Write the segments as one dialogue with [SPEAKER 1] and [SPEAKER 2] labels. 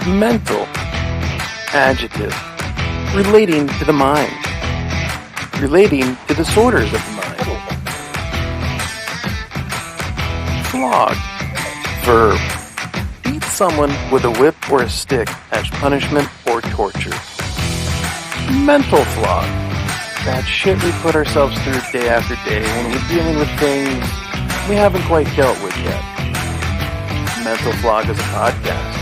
[SPEAKER 1] Mental. Adjective. Relating to the mind. Relating to disorders of the mind. Flog. Verb. Beat someone with a whip or a stick as punishment or torture. Mental flog. That shit we put ourselves through day after day when we're dealing with things we haven't quite dealt with yet. Mental Flog is a podcast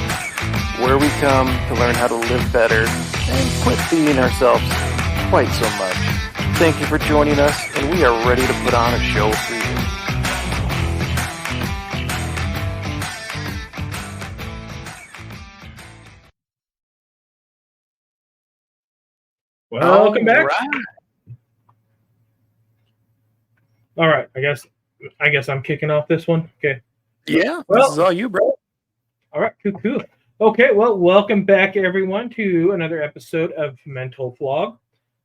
[SPEAKER 1] where we come to learn how to live better and quit beating ourselves quite so much. Thank you for joining us, and we are ready to put on a show for you.
[SPEAKER 2] Welcome back.
[SPEAKER 1] Right.
[SPEAKER 2] All right, I guess I'm kicking off this one. Okay.
[SPEAKER 1] Yeah,
[SPEAKER 2] Well,
[SPEAKER 1] this is all you, bro.
[SPEAKER 2] All right, cool. Okay, well, welcome back, everyone, to another episode of Mental Flog.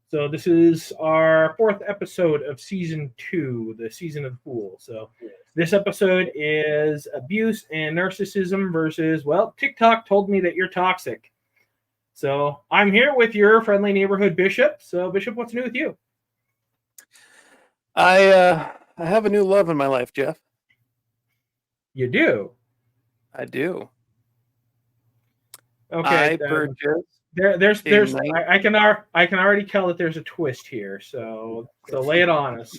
[SPEAKER 2] So this is our fourth episode of Season 2, the Season of the Fool. So this episode is abuse and narcissism versus, well, TikTok told me that you're toxic. So I'm here with your friendly neighborhood Bishop. So, Bishop, what's new with you?
[SPEAKER 1] I have a new love in my life, Jeff.
[SPEAKER 2] You do?
[SPEAKER 1] I do.
[SPEAKER 2] Okay.
[SPEAKER 1] I purchased.
[SPEAKER 2] I can already tell that there's a twist here. So lay it on us.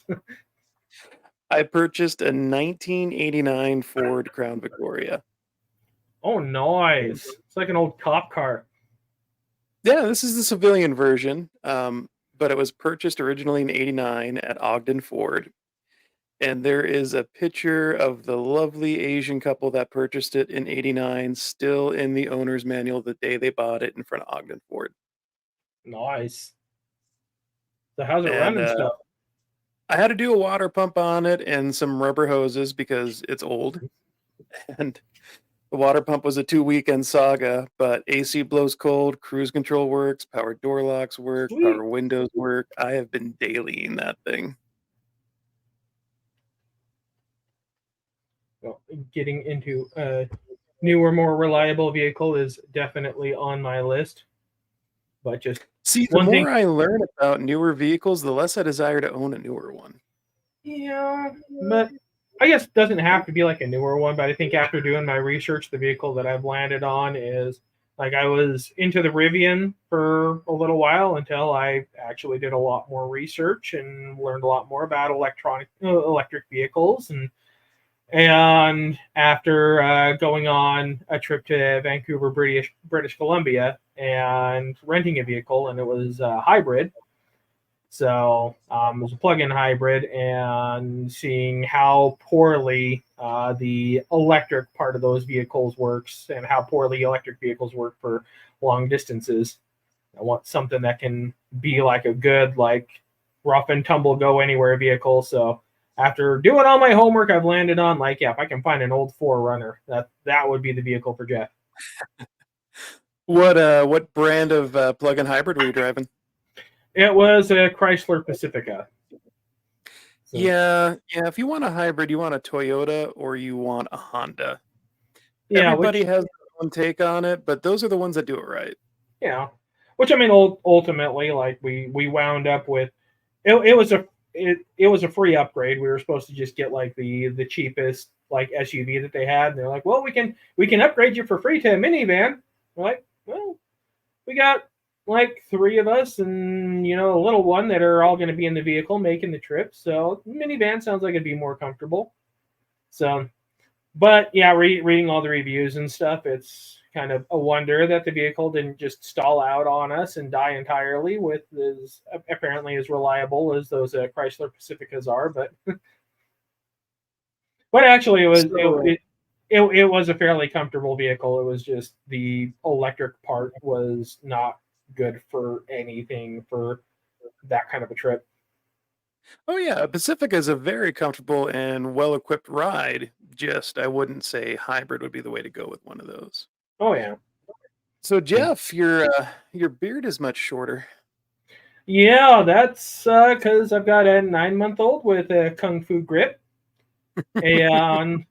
[SPEAKER 1] I purchased a 1989 Ford Crown Victoria.
[SPEAKER 2] Oh, nice! It's like an old cop car.
[SPEAKER 1] Yeah, this is the civilian version, but it was purchased originally in '89 at Ogden Ford. And there is a picture of the lovely Asian couple that purchased it in '89 still in the owner's manual the day they bought it in front of Ogden Ford.
[SPEAKER 2] Nice. So how's it running stuff?
[SPEAKER 1] I had to do a water pump on it and some rubber hoses because it's old. And the water pump was a 2-weekend saga, but AC blows cold, cruise control works, power door locks work,
[SPEAKER 2] Sweet.
[SPEAKER 1] Power windows work. I have been dailying that thing.
[SPEAKER 2] Well, getting into a newer, more reliable vehicle is definitely on my list. But just
[SPEAKER 1] see, the more I learn about newer vehicles, the less I desire to own a newer one.
[SPEAKER 2] Yeah, but I guess it doesn't have to be like a newer one. But I think after doing my research, the vehicle that I've landed on is like I was into the Rivian for a little while until I actually did a lot more research and learned a lot more about electric vehicles. And after going on a trip to Vancouver, British Columbia, and renting a vehicle, and it was a hybrid. So it was a plug-in hybrid, and seeing how poorly the electric part of those vehicles works and how poorly electric vehicles work for long distances. I want something that can be like a good, like rough and tumble, go anywhere vehicle. So after doing all my homework, I've landed on if I can find an old 4Runner, that would be the vehicle for Jeff.
[SPEAKER 1] What brand of plug-in hybrid were you driving?
[SPEAKER 2] It was a Chrysler Pacifica.
[SPEAKER 1] So. Yeah. If you want a hybrid, you want a Toyota or you want a Honda. Yeah, everybody has their own take on it, but those are the ones that do it right.
[SPEAKER 2] Yeah, which I mean, ultimately, like we wound up with it was a free upgrade. We were supposed to just get like the cheapest like SUV that they had. And they're like, well, we can upgrade you for free to a minivan. We're like, well, we got like 3 of us and a little one that are all going to be in the vehicle making the trip. So minivan sounds like it'd be more comfortable. So, but yeah, reading all the reviews and stuff, it's kind of a wonder that the vehicle didn't just stall out on us and die entirely with apparently as reliable as those Chrysler Pacificas are. But actually, it was a fairly comfortable vehicle. It was just the electric part was not good for anything for that kind of a trip.
[SPEAKER 1] Oh yeah, Pacifica is a very comfortable and well-equipped ride. Just I wouldn't say hybrid would be the way to go with one of those.
[SPEAKER 2] Oh yeah.
[SPEAKER 1] So Jeff, your beard is much shorter.
[SPEAKER 2] Yeah, that's because I've got a 9-month-old with a kung fu grip, and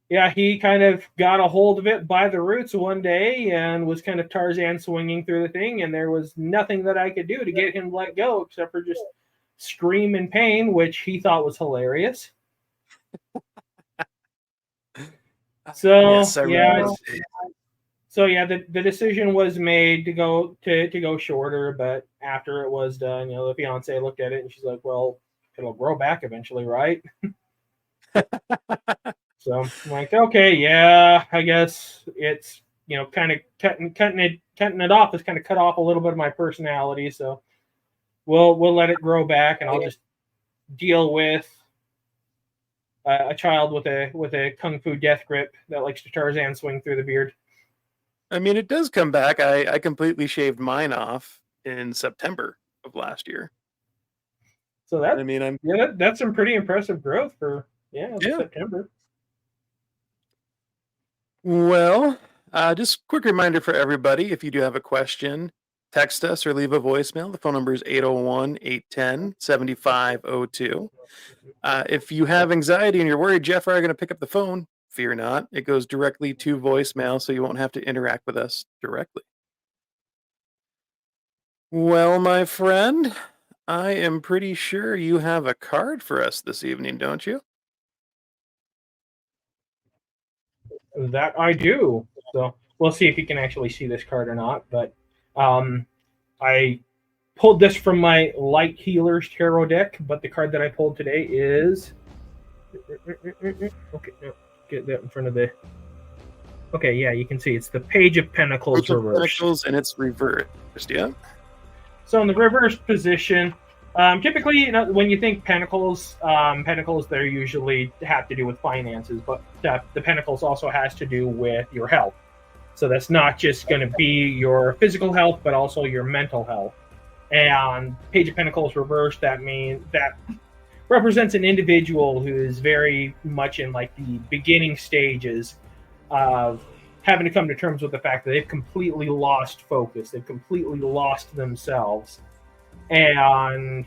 [SPEAKER 2] yeah, he kind of got a hold of it by the roots one day and was kind of Tarzan swinging through the thing, and there was nothing that I could do to get him to let go except for just scream in pain, which he thought was hilarious. So
[SPEAKER 1] Yes, I
[SPEAKER 2] yeah,
[SPEAKER 1] remember.
[SPEAKER 2] the decision was made to go shorter, but after it was done, the fiance looked at it and she's like, "Well, it'll grow back eventually, right?" So I'm like, okay, yeah, I guess it's kind of cutting it off is kind of cut off a little bit of my personality. So we'll let it grow back, and I'll just deal with a child with a kung fu death grip that likes to Tarzan swing through the beard.
[SPEAKER 1] I mean, it does come back. I completely shaved mine off in September of last year.
[SPEAKER 2] So
[SPEAKER 1] I mean,
[SPEAKER 2] that's some pretty impressive growth for
[SPEAKER 1] yeah.
[SPEAKER 2] September.
[SPEAKER 1] Well, just quick reminder for everybody, if you do have a question, text us or leave a voicemail. The phone number is 801-810-7502. If you have anxiety and you're worried Jeff and I are going to pick up the phone, fear not. It goes directly to voicemail, so you won't have to interact with us directly. Well, my friend, I am pretty sure you have a card for us this evening, don't you?
[SPEAKER 2] That I do. So we'll see if you can actually see this card or not. But um, I pulled this from my Light Healers Tarot deck, but the card that I pulled today is. Okay, no, get that in front of the. Okay, yeah, you can see it's the Page of Pentacles
[SPEAKER 1] Page of
[SPEAKER 2] reversed.
[SPEAKER 1] Pentacles, and it's reversed, yeah?
[SPEAKER 2] So in the reversed position, typically, when you think pentacles, pentacles they usually have to do with finances, but the pentacles also has to do with your health. So that's not just going to be your physical health, but also your mental health. And Page of Pentacles reversed, that means that represents an individual who is very much in like the beginning stages of having to come to terms with the fact that they've completely lost focus, they've completely lost themselves, and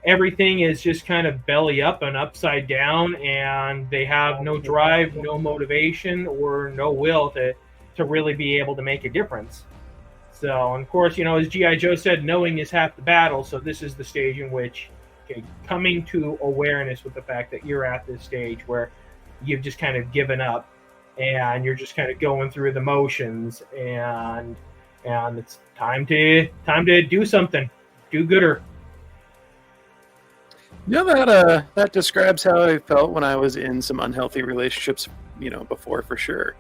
[SPEAKER 2] everything is just kind of belly up and upside down, and they have no drive, no motivation, or no will to really be able to make a difference. So, and of course, as G.I. Joe said, knowing is half the battle. So this is the stage in which, okay, coming to awareness with the fact that you're at this stage where you've just kind of given up and you're just kind of going through the motions, and it's time to do something, do gooder.
[SPEAKER 1] That describes how I felt when I was in some unhealthy relationships, before, for sure.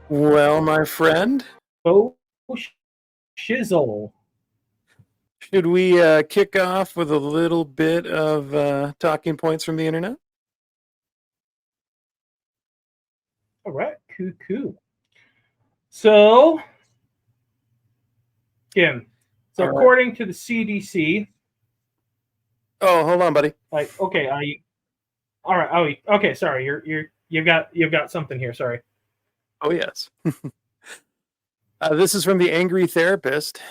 [SPEAKER 1] Well, my friend,
[SPEAKER 2] Oh, shizzle.
[SPEAKER 1] should we kick off with a little bit of talking points from the internet?
[SPEAKER 2] All right, cool. So, Kim. So
[SPEAKER 1] All right.
[SPEAKER 2] according to the CDC.
[SPEAKER 1] Oh, hold on, buddy.
[SPEAKER 2] Like, okay, all right. Oh, okay. Sorry, you've got something here. Sorry.
[SPEAKER 1] Oh, yes. This is from the Angry Therapist.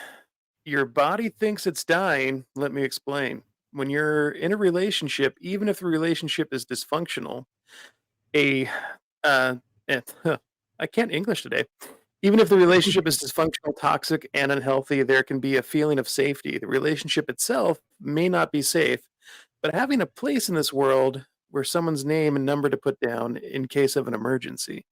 [SPEAKER 1] Your body thinks it's dying. Let me explain. When you're in a relationship, even if the relationship is dysfunctional, a uh, eh, I can't English today. Even if the relationship is dysfunctional, toxic, and unhealthy, there can be a feeling of safety. The relationship itself may not be safe, but having a place in this world where someone's name and number to put down in case of an emergency.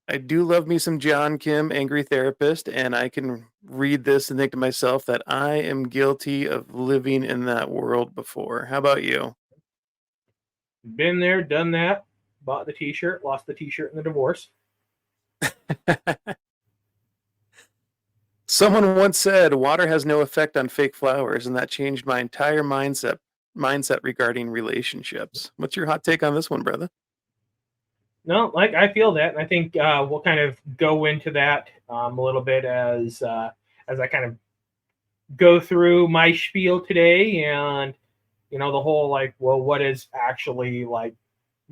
[SPEAKER 1] I do love me some John Kim, Angry Therapist, and I can read this and think to myself that I am guilty of living in that world before. How about you?
[SPEAKER 2] Been there, done that. Bought the T-shirt, lost the T-shirt in the divorce.
[SPEAKER 1] Someone once said water has no effect on fake flowers, and that changed my entire mindset regarding relationships. What's your hot take on this one, brother?
[SPEAKER 2] No, like I feel that, and I think we'll kind of go into that a little bit as I kind of go through my spiel today, and the whole like, well, what is actually like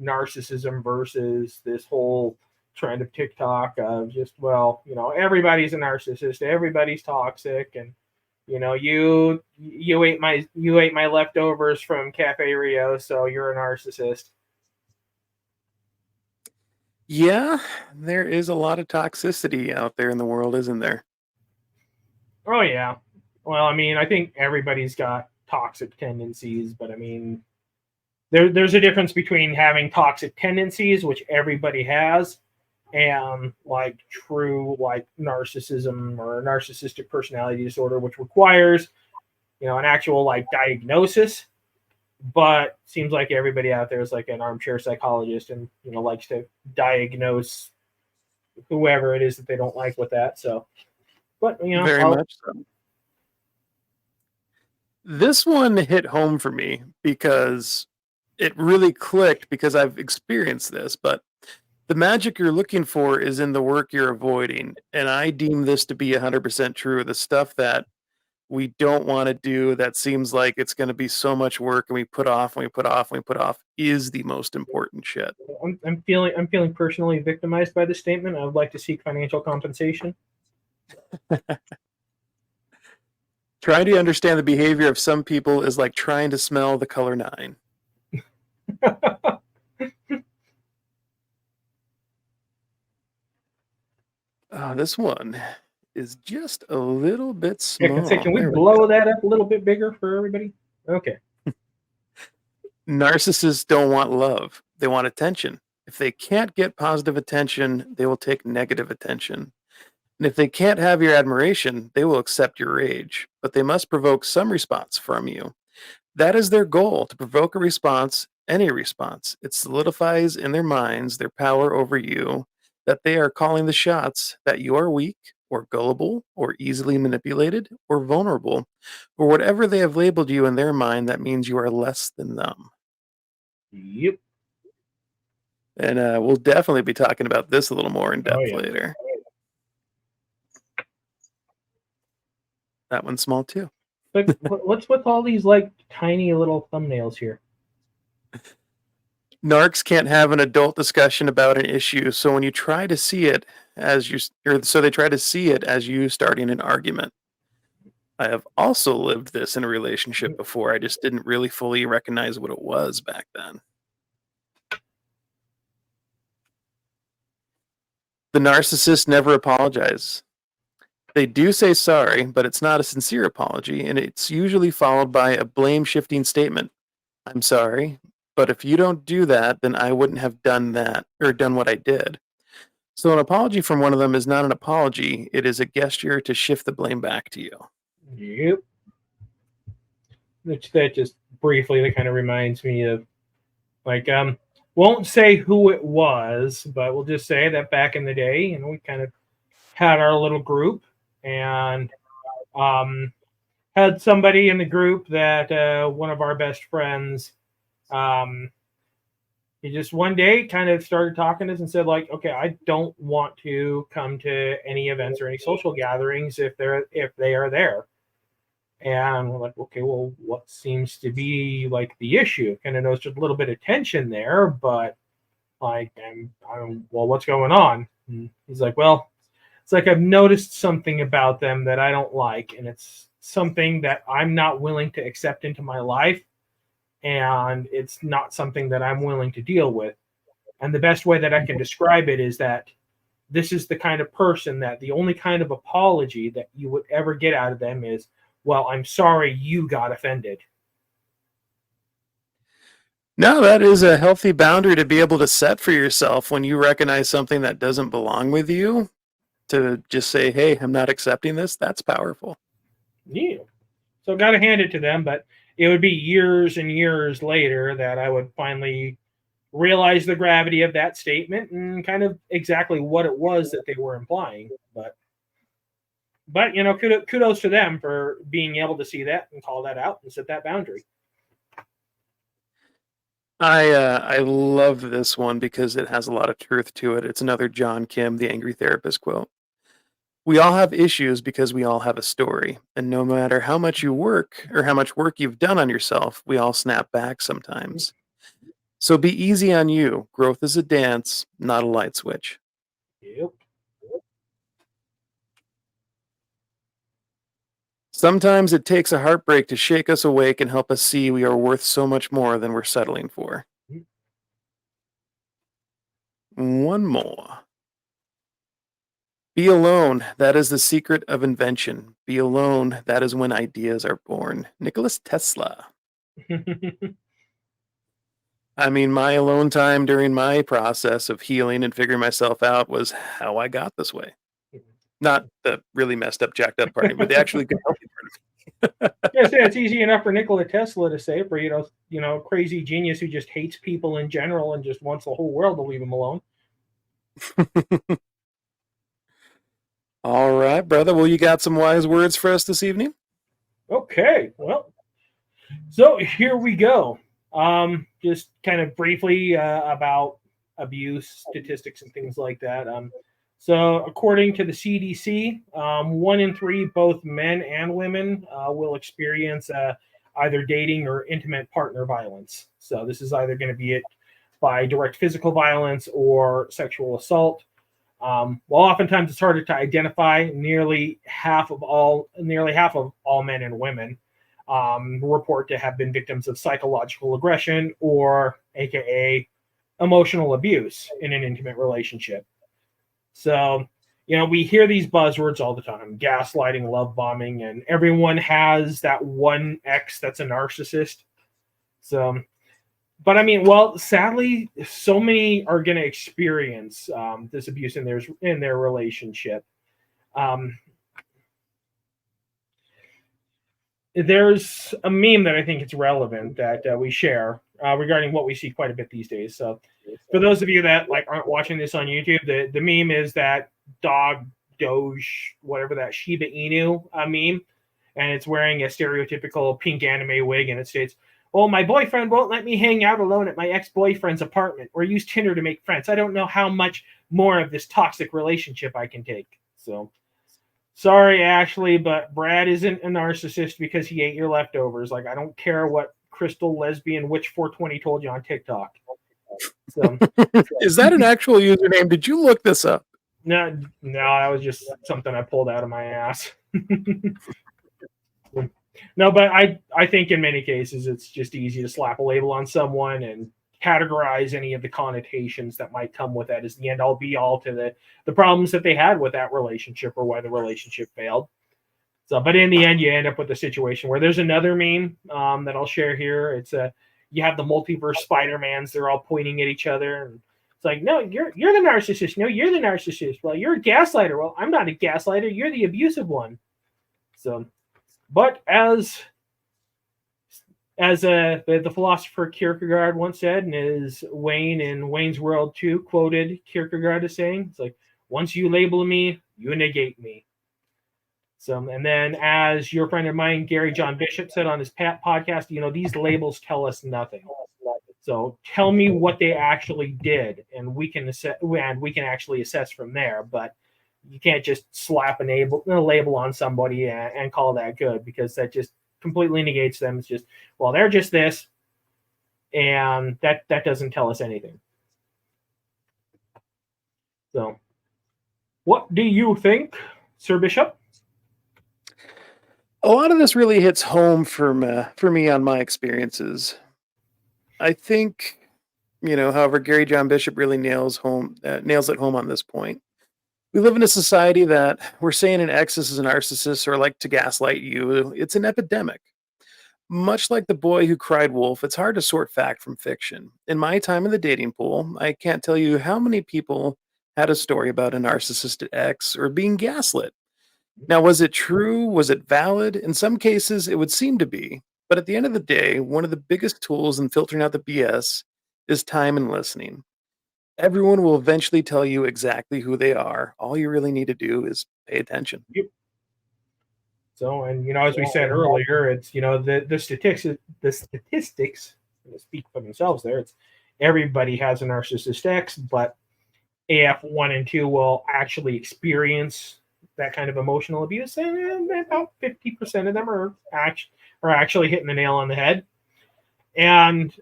[SPEAKER 2] narcissism versus this whole trend of TikTok of just, well, everybody's a narcissist, everybody's toxic, and You ate my leftovers from Cafe Rio, so you're a narcissist.
[SPEAKER 1] Yeah, there is a lot of toxicity out there in the world, isn't there?
[SPEAKER 2] Oh yeah. Well, I mean, I think everybody's got toxic tendencies, but I mean, there's a difference between having toxic tendencies, which everybody has, and like true like narcissism or narcissistic personality disorder, which requires an actual like diagnosis. But seems like everybody out there is like an armchair psychologist and likes to diagnose whoever it is that they don't like with that. So, but
[SPEAKER 1] Very
[SPEAKER 2] I'll
[SPEAKER 1] much so. This one hit home for me because it really clicked because I've experienced this, but the magic you're looking for is in the work you're avoiding. And I deem this to be 100% true. The stuff that we don't want to do that seems like it's going to be so much work and we put off and we put off and we put off is the most important shit.
[SPEAKER 2] I'm feeling personally victimized by this statement. I would like to seek financial compensation.
[SPEAKER 1] Trying to understand the behavior of some people is like trying to smell the color 9. This one is just a little bit
[SPEAKER 2] Yeah, can
[SPEAKER 1] small.
[SPEAKER 2] can we
[SPEAKER 1] There we
[SPEAKER 2] blow
[SPEAKER 1] go.
[SPEAKER 2] that up a little bit bigger for everybody? Okay.
[SPEAKER 1] Narcissists don't want love. They want attention. If they can't get positive attention, they will take negative attention. And if they can't have your admiration, they will accept your rage. But they must provoke some response from you. That is their goal, to provoke a response, any response. It solidifies in their minds their power over you, that they are calling the shots, that you are weak, or gullible, or easily manipulated, or vulnerable, or whatever they have labeled you in their mind, that means you are less than them.
[SPEAKER 2] Yep.
[SPEAKER 1] And we'll definitely be talking about this a little more in
[SPEAKER 2] Oh
[SPEAKER 1] depth
[SPEAKER 2] yeah.
[SPEAKER 1] later. That one's small too.
[SPEAKER 2] But what's with all these like tiny little thumbnails here?
[SPEAKER 1] Narcs can't have an adult discussion about an issue, so when you try to see it as so they try to see it as you starting an argument. I have also lived this in a relationship before. I just didn't really fully recognize what it was back then. The narcissist never apologizes. They do say sorry, but it's not a sincere apology, and it's usually followed by a blame shifting statement. I'm sorry, but if you don't do that, then I wouldn't have done that or done what I did. So an apology from one of them is not an apology, it is a gesture to shift the blame back to you.
[SPEAKER 2] Yep. That just briefly that kind of reminds me of like won't say who it was, but we'll just say that back in the day, we kind of had our little group and um had somebody in the group that one of our best friends um he just one day kind of started talking to us and said like, okay, I don't want to come to any events or any social gatherings if they are there. And we're like, okay, well, what seems to be like the issue? Kind of noticed a little bit of tension there, but like, well, what's going on? And he's like, well, it's like I've noticed something about them that I don't like, and it's something that I'm not willing to accept into my life, and it's not something that I'm willing to deal with. And the best way that I can describe it is that this is the kind of person that the only kind of apology that you would ever get out of them is, well, I'm sorry you got offended.
[SPEAKER 1] No, that is a healthy boundary to be able to set for yourself when you recognize something that doesn't belong with you. To just say, hey, I'm not accepting this, that's powerful.
[SPEAKER 2] Yeah. So got to hand it to them, but it would be years and years later that I would finally realize the gravity of that statement and kind of exactly what it was that they were implying. But kudos to them for being able to see that and call that out and set that boundary.
[SPEAKER 1] I love this one because it has a lot of truth to it. It's another John Kim, the angry therapist quote. We all have issues because we all have a story, and no matter how much you work or how much work you've done on yourself, we all snap back sometimes. So be easy on you. Growth is a dance, not a light switch.
[SPEAKER 2] Yep.
[SPEAKER 1] Sometimes it takes a heartbreak to shake us awake and help us see we are worth so much more than we're settling for. One more. Be alone. That is the secret of invention. Be alone. That is when ideas are born. Nicholas Tesla. I mean, my alone time during my process of healing and figuring myself out was how I got this way. Not the really messed up, jacked up party, but the actually good healthy part.
[SPEAKER 2] Yes, yeah, it's easy enough for Nikola Tesla to say, for crazy genius who just hates people in general and just wants the whole world to leave him alone.
[SPEAKER 1] All right, brother. Well, you got some wise words for us this evening?
[SPEAKER 2] Okay, well, so here we go. Just kind of briefly about abuse statistics and things like that. So according to the CDC, 1 in 3, both men and women, will experience either dating or intimate partner violence. So this is either going to be it by direct physical violence or sexual assault. Well, oftentimes it's harder to identify. Nearly half of all men and women report to have been victims of psychological aggression, or AKA emotional abuse, in an intimate relationship. So, we hear these buzzwords all the time: gaslighting, love bombing, and everyone has that one ex that's a narcissist. So, but I mean, well, sadly, so many are going to experience this abuse in their relationship. There's a meme that I think it's relevant that we share regarding what we see quite a bit these days. So, for those of you that aren't watching this on YouTube, the meme is that dog Doge, whatever, that Shiba Inu meme, and it's wearing a stereotypical pink anime wig, and it states, "Well, my boyfriend won't let me hang out alone at my ex-boyfriend's apartment or use Tinder to make friends. I don't know how much more of this toxic relationship I can take." So, sorry, Ashley, but Brad isn't a narcissist because he ate your leftovers. I don't care what Crystal Lesbian Witch 420 told you on TikTok. So,
[SPEAKER 1] is that an actual username? Did you look this up?
[SPEAKER 2] No, that was just something I pulled out of my ass. No, but I think in many cases it's just easy to slap a label on someone and categorize any of the connotations that might come with that as the end all be all to the problems that they had with that relationship or why the relationship failed. So, but in the end, you end up with a situation where there's another meme that I'll share here. It's you have the multiverse Spider-Mans. They're all pointing at each other, and it's like, no, you're the narcissist. No, you're the narcissist. Well, you're a gaslighter. Well, I'm not a gaslighter. You're the abusive one. So, but as the philosopher Kierkegaard once said, and as Wayne in Wayne's World 2 quoted Kierkegaard as saying, it's like, once you label me, you negate me. So, and then as your friend of mine, Gary John Bishop, said on his podcast, these labels tell us nothing. So tell me what they actually did, and we can actually assess from there. But you can't just slap a label on somebody and call that good, because that just completely negates them. It's just, well, they're just this, and that doesn't tell us anything. So, what do you think, Sir Bishop?
[SPEAKER 1] A lot of this really hits home for me on my experiences. I think, however, Gary John Bishop really nails it home on this point. We live in a society that we're saying an ex is a narcissist or like to gaslight you. It's an epidemic. Much like the boy who cried wolf, it's hard to sort fact from fiction. In my time in the dating pool, I can't tell you how many people had a story about a narcissistic ex or being gaslit. Now, was it true? Was it valid? In some cases, it would seem to be. But at the end of the day, one of the biggest tools in filtering out the BS is time and listening. Everyone will eventually tell you exactly who they are. All you really need to do is pay attention.
[SPEAKER 2] Yep. So, and as we said earlier, it's the statistics speak for themselves. There, it's everybody has a narcissist ex, but AF 1 and 2 will actually experience that kind of emotional abuse, and about 50% of them are actually hitting the nail on the head. And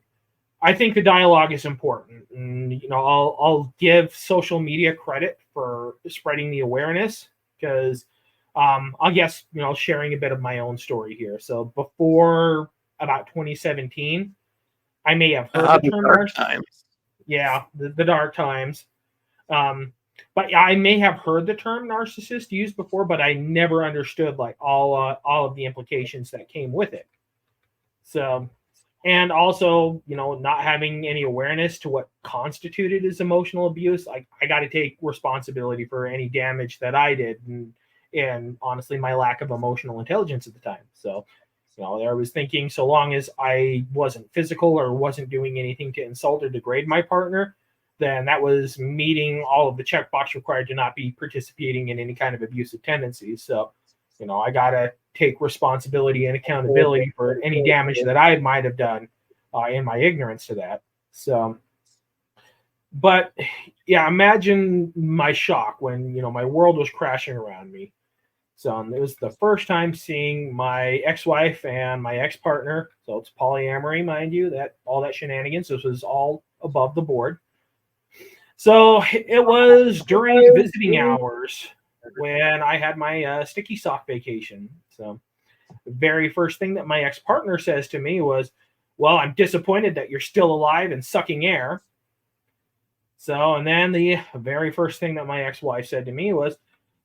[SPEAKER 2] I think the dialogue is important, and I'll give social media credit for spreading the awareness, because I guess, sharing a bit of my own story here. So before about 2017, I may have heard the term
[SPEAKER 1] dark
[SPEAKER 2] narcissist.
[SPEAKER 1] times.
[SPEAKER 2] Yeah, the dark times. But I may have heard the term narcissist used before, but I never understood like all of the implications that came with it. So, and also, not having any awareness to what constituted as emotional abuse, I got to take responsibility for any damage that I did, and honestly, my lack of emotional intelligence at the time. So, I was thinking, so long as I wasn't physical or wasn't doing anything to insult or degrade my partner, then that was meeting all of the checkbox required to not be participating in any kind of abusive tendencies. So, I got to take responsibility and accountability for any damage that I might have done in my ignorance to that. So, but yeah, imagine my shock when, my world was crashing around me. So it was the first time seeing my ex-wife and my ex-partner. So it's polyamory, mind you, that all that shenanigans. This was all above the board. So it was during visiting hours when I had my sticky sock vacation. So the very first thing that my ex-partner says to me was, "Well, I'm disappointed that you're still alive and sucking air." So, and then the very first thing that my ex-wife said to me was,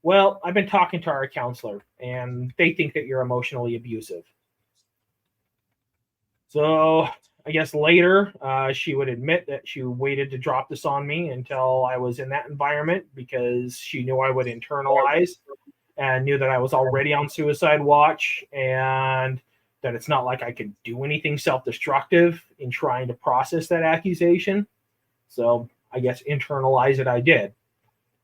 [SPEAKER 2] "Well, I've been talking to our counselor, and they think that you're emotionally abusive." So I guess later she would admit that she waited to drop this on me until I was in that environment because she knew I would internalize and knew that I was already on suicide watch and that it's not like I could do anything self-destructive in trying to process that accusation. So I guess internalize it I did.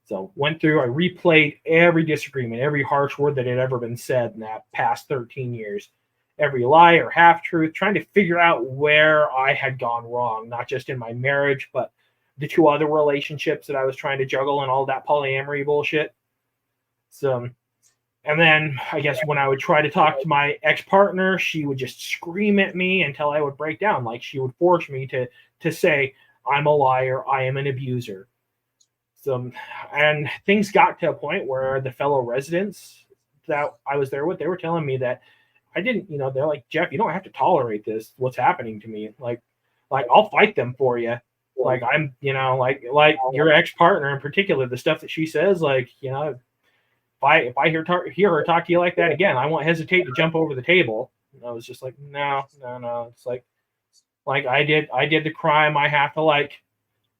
[SPEAKER 2] So went through, I replayed every disagreement, every harsh word that had ever been said in that past 13 years, every lie or half-truth, trying to figure out where I had gone wrong, not just in my marriage, but the two other relationships that I was trying to juggle and all that polyamory bullshit. So, and then I guess when I would try to talk to my ex-partner, she would just scream at me until I would break down. Like she would force me to say, "I'm a liar, I am an abuser." So, and things got to a point where the fellow residents that I was there with, they were telling me that I didn't, they're like, "Jeff, you don't have to tolerate this, what's happening to me. Like I'll fight them for you. Like I'm, like your ex-partner in particular, the stuff that she says, like, if I hear her talk to you like that again, I won't hesitate to jump over the table." And I was just like, no. It's like I did the crime. I have to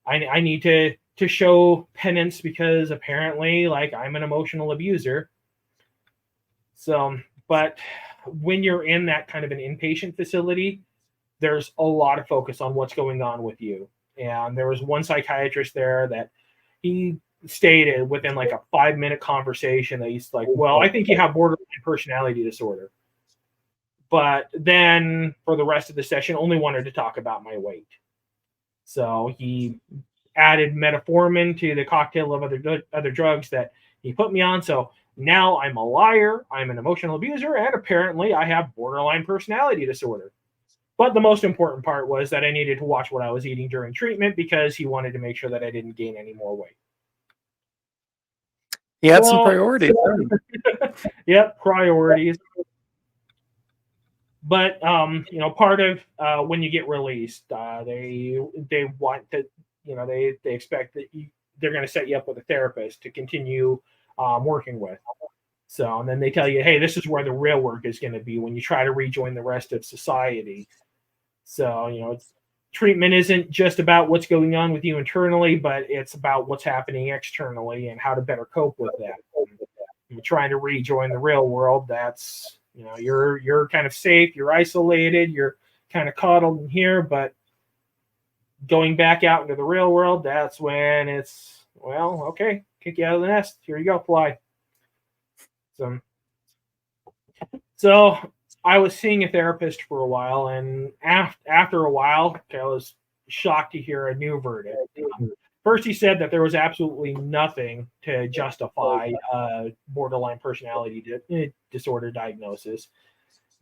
[SPEAKER 2] I need to show penance because apparently I'm an emotional abuser. So, but when you're in that kind of an inpatient facility, there's a lot of focus on what's going on with you. And there was one psychiatrist there that he stated within a 5-minute conversation that he's like, "Well, I think you have borderline personality disorder." But then for the rest of the session, only wanted to talk about my weight. So he added metformin to the cocktail of other drugs that he put me on. So now I'm a liar, I'm an emotional abuser, and apparently I have borderline personality disorder. But the most important part was that I needed to watch what I was eating during treatment because he wanted to make sure that I didn't gain any more weight.
[SPEAKER 1] He had some priorities.
[SPEAKER 2] Yep, priorities. But part of when you get released, they want to, they expect that they're going to set you up with a therapist to continue working with. So, and then they tell you, "Hey, this is where the real work is going to be when you try to rejoin the rest of society." So, treatment isn't just about what's going on with you internally, but it's about what's happening externally and how to better cope with that. You're trying to rejoin the real world. That's, you're kind of safe, you're isolated, you're kind of coddled in here, but going back out into the real world, that's when it's, well, okay, kick you out of the nest. Here you go, fly. So I was seeing a therapist for a while, and after a while, I was shocked to hear a new verdict. First, he said that there was absolutely nothing to justify borderline personality disorder diagnosis,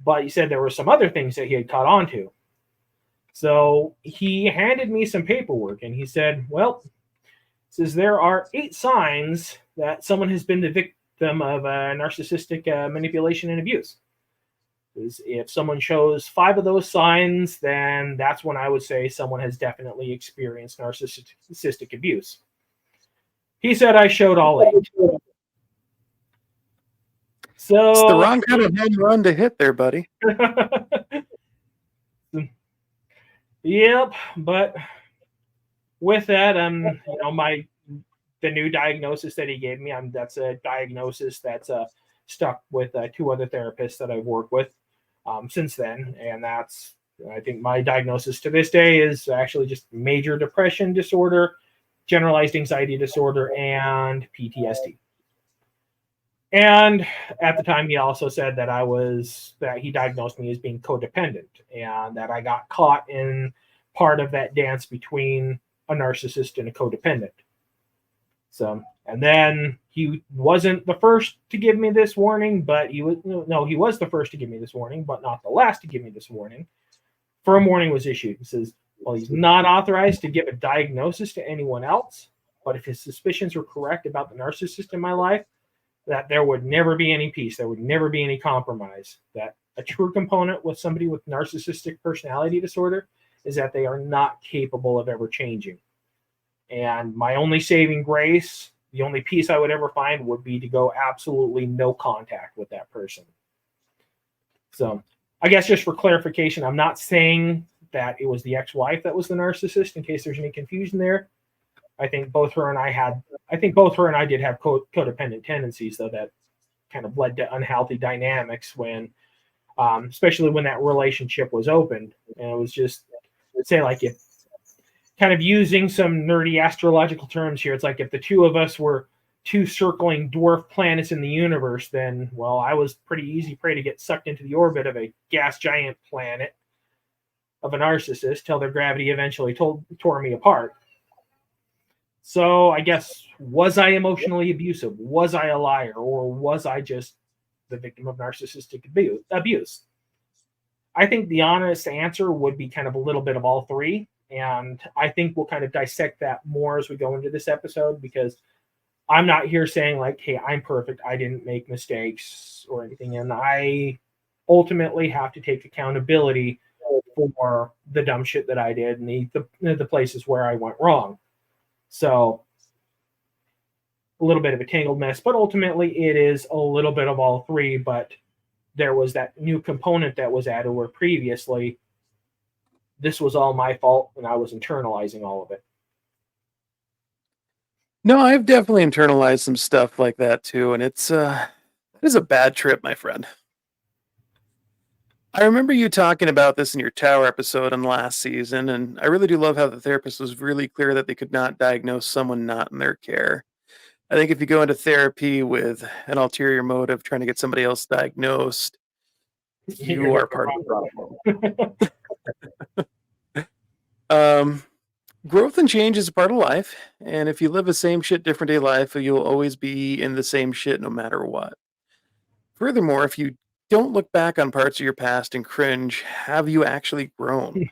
[SPEAKER 2] but he said there were some other things that he had caught on to. So he handed me some paperwork, and he said, "Well," says, "there are 8 signs that someone has been the them of narcissistic manipulation and abuse. If someone shows 5 of those signs, then that's when I would say someone has definitely experienced narcissistic abuse. He said I showed all 8. So
[SPEAKER 1] it's the wrong kind of home run to hit there, buddy.
[SPEAKER 2] Yep, but with that, the new diagnosis that he gave me, that's a diagnosis that's stuck with 2 other therapists that I've worked with since then, and I think my diagnosis to this day is actually just major depression disorder, generalized anxiety disorder, and PTSD. And at the time, he also said that he diagnosed me as being codependent, and that I got caught in part of that dance between a narcissist and a codependent. So, and then he wasn't the first to give me this warning, but he was the first to give me this warning, but not the last to give me this warning. Firm warning was issued. It says, well, he's not authorized to give a diagnosis to anyone else, but if his suspicions were correct about the narcissist in my life, that there would never be any peace. There would never be any compromise. That a true component with somebody with narcissistic personality disorder is that they are not capable of ever changing. And my only saving grace, the only peace I would ever find, would be to go absolutely no contact with that person. So I guess just for clarification, I'm not saying that it was the ex-wife that was the narcissist, in case there's any confusion there. I think both her and I did have codependent tendencies, though, that kind of led to unhealthy dynamics when, especially when that relationship was opened. And it was just, say, like, if kind of using some nerdy astrological terms here, it's like if the 2 of us were 2 circling dwarf planets in the universe, then, well, I was pretty easy prey to get sucked into the orbit of a gas giant planet of a narcissist till their gravity eventually tore me apart. So I guess, was I emotionally abusive? Was I a liar? Or was I just the victim of narcissistic abuse? I think the honest answer would be kind of a little bit of all 3. And I think we'll kind of dissect that more as we go into this episode, because I'm not here saying like, hey, I'm perfect, I didn't make mistakes or anything. And I ultimately have to take accountability for the dumb shit that I did and the places where I went wrong. So a little bit of a tangled mess, but ultimately it is a little bit of all 3. But there was that new component that was added where previously this was all my fault and I was internalizing all of it.
[SPEAKER 1] No, I've definitely internalized some stuff like that too, and it is a bad trip, my friend. I remember you talking about this in your tower episode on last season, and I really do love how the therapist was really clear that they could not diagnose someone not in their care. I think if you go into therapy with an ulterior motive, trying to get somebody else diagnosed, you are part of the problem. Growth and change is a part of life, and if you live the same shit, different day life, you'll always be in the same shit no matter what. Furthermore, if you don't look back on parts of your past and cringe, have you actually grown?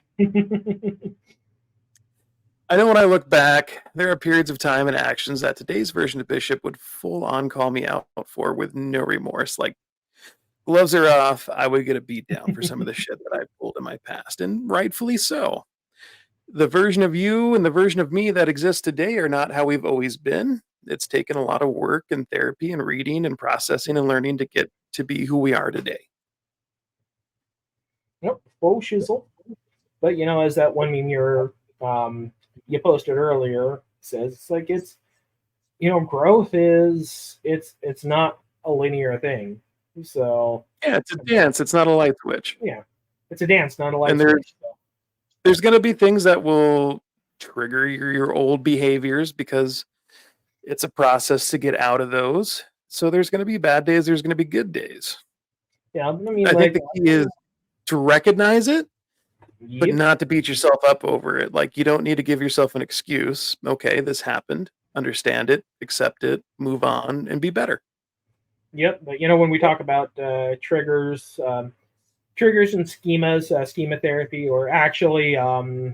[SPEAKER 1] I know when I look back, there are periods of time and actions that today's version of Bishop would full on call me out for with no remorse. Like, gloves are off, I would get a beat down for some of the shit that I pulled in my past, and rightfully so. The version of you and the version of me that exists today are not how we've always been. It's taken a lot of work and therapy and reading and processing and learning to get to be who we are today.
[SPEAKER 2] Yep, full shizzle. But as that one meme you posted earlier says, it's like growth is it's not a linear thing. So
[SPEAKER 1] yeah, it's a dance. It's not a light switch.
[SPEAKER 2] Yeah, it's a dance, not a light switch.
[SPEAKER 1] There's going to be things that will trigger your old behaviors because it's a process to get out of those. So there's going to be bad days. There's going to be good days.
[SPEAKER 2] Yeah, I
[SPEAKER 1] think the key is to recognize it, but not to beat yourself up over it. Like, you don't need to give yourself an excuse. Okay, this happened. Understand it, accept it, move on, and be better.
[SPEAKER 2] Yep, but when we talk about triggers and schema therapy, or actually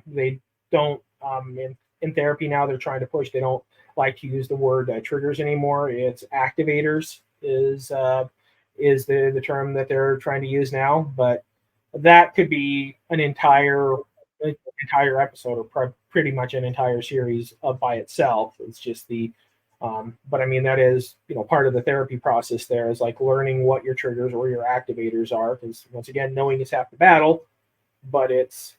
[SPEAKER 2] they don't in therapy now they're trying to push, they don't like to use the word triggers anymore. It's activators. is the term that they're trying to use now, but that could be an entire episode or pretty much an entire series by itself. It's just but I mean, that is, part of the therapy process there is like learning what your triggers or your activators are. Because once again, knowing is half the battle, but it's,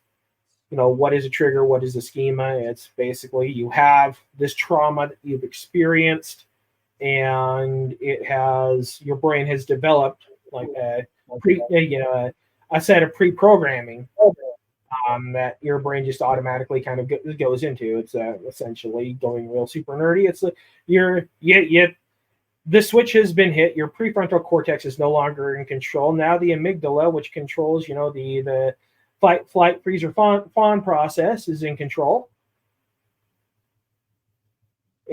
[SPEAKER 2] what is a trigger? What is a schema? It's basically you have this trauma that you've experienced and your brain has developed like a set of pre-programming that your brain just automatically kind of goes into. It's essentially going real super nerdy. It's like the switch has been hit. Your prefrontal cortex is no longer in control. Now the amygdala, which controls, the fight, flight, freeze, or fawn process, is in control.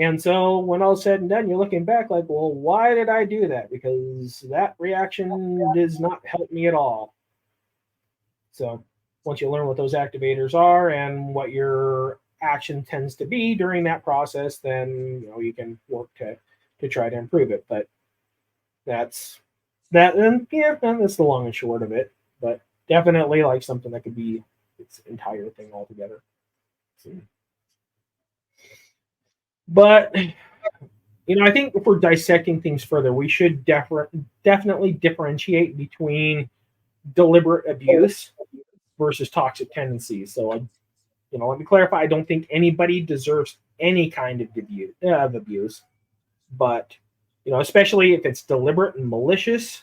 [SPEAKER 2] And so when all said and done, you're looking back like, well, why did I do that? Because that reaction does not help me at all. So once you learn what those activators are and what your action tends to be during that process, then you can work to try to improve it. But that's that. And that's the long and short of it. But definitely like something that could be its entire thing altogether. So, but I think if we're dissecting things further, we should definitely differentiate between deliberate abuse versus toxic tendencies. So, let me clarify. I don't think anybody deserves any kind of abuse, but especially if it's deliberate and malicious.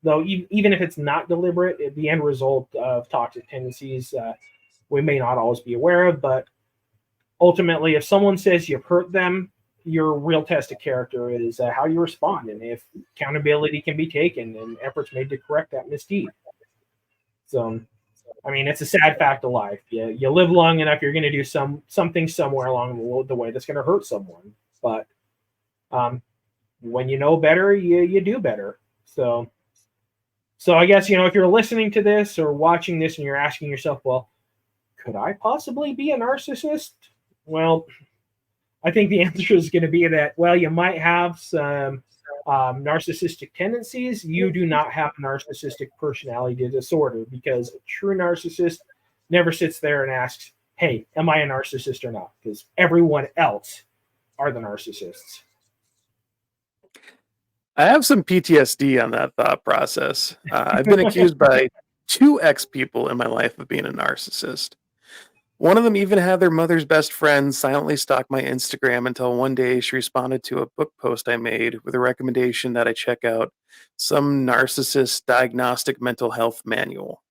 [SPEAKER 2] Though even if it's not deliberate, the end result of toxic tendencies we may not always be aware of. But ultimately, if someone says you've hurt them, your real test of character is how you respond, and if accountability can be taken and efforts made to correct that misdeed. So, I mean, it's a sad fact of life. You live long enough, you're going to do something somewhere along the way that's going to hurt someone. But when you know better, you do better. So I guess, if you're listening to this or watching this and you're asking yourself, well, could I possibly be a narcissist? Well, I think the answer is going to be that, well, you might have some narcissistic tendencies. You do not have narcissistic personality disorder, because a true narcissist never sits there and asks, hey, am I a narcissist or not? Because everyone else are the narcissists.
[SPEAKER 1] I have some PTSD on that thought process. I've been accused by 2 ex-people in my life of being a narcissist. One of them even had their mother's best friend silently stalk my Instagram until one day she responded to a book post I made with a recommendation that I check out some narcissist diagnostic mental health manual.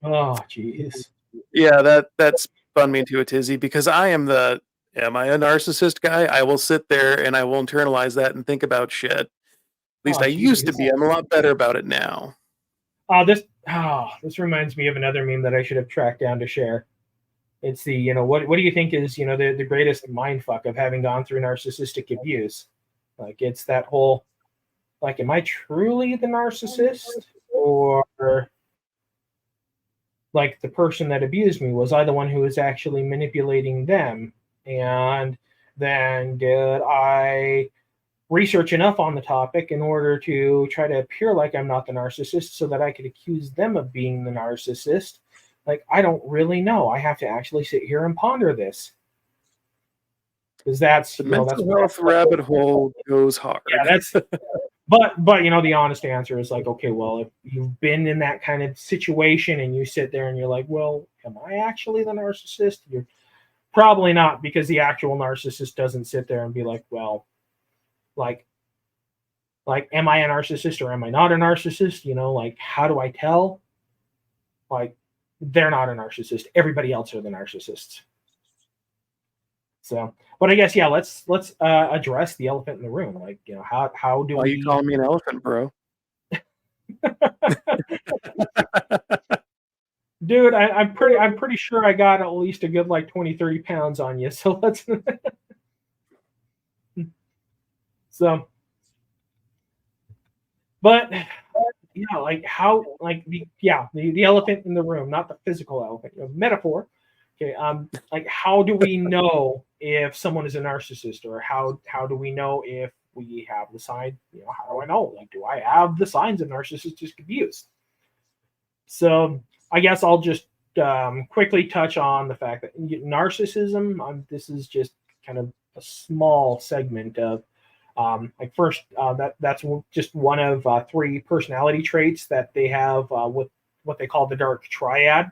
[SPEAKER 2] Oh, jeez.
[SPEAKER 1] Yeah, that spun me into a tizzy, because am I a narcissist guy? I will sit there and I will internalize that and think about shit. At least I used to be. I'm a lot better about it now.
[SPEAKER 2] This reminds me of another meme that I should have tracked down to share. It's the, what do you think is, the greatest mindfuck of having gone through narcissistic abuse? Like, it's that whole, like, am I truly the narcissist? Or, like, the person that abused me, was I the one who was actually manipulating them? And then did I research enough on the topic in order to try to appear like I'm not the narcissist so that I could accuse them of being the narcissist? Like, I don't really know. I have to actually sit here and ponder this. Because that's
[SPEAKER 1] the mental health rabbit hole goes hard.
[SPEAKER 2] Yeah, but the honest answer is like, okay, well, if you've been in that kind of situation and you sit there and you're like, well, am I actually the narcissist? You're probably not, because the actual narcissist doesn't sit there and be like, well, like, am I a narcissist or am I not a narcissist? Like, how do I tell? Like, they're not a narcissist. Everybody else are the narcissists. So, but I guess, yeah, let's address the elephant in the room. Like, how do
[SPEAKER 1] Why you calling me an elephant, bro?
[SPEAKER 2] Dude, I'm pretty sure I got at least a good 20-30 pounds on you. So let's so, but like how, the elephant in the room, not the physical elephant, metaphor. Okay, like, how do we know if someone is a narcissist, or how do we know if we have the sign. How do I know? Like, do I have the signs of narcissistic abuse? So I guess I'll just quickly touch on the fact that narcissism. This is just kind of a small segment of that's just one of 3 personality traits that they have with what they call the Dark Triad.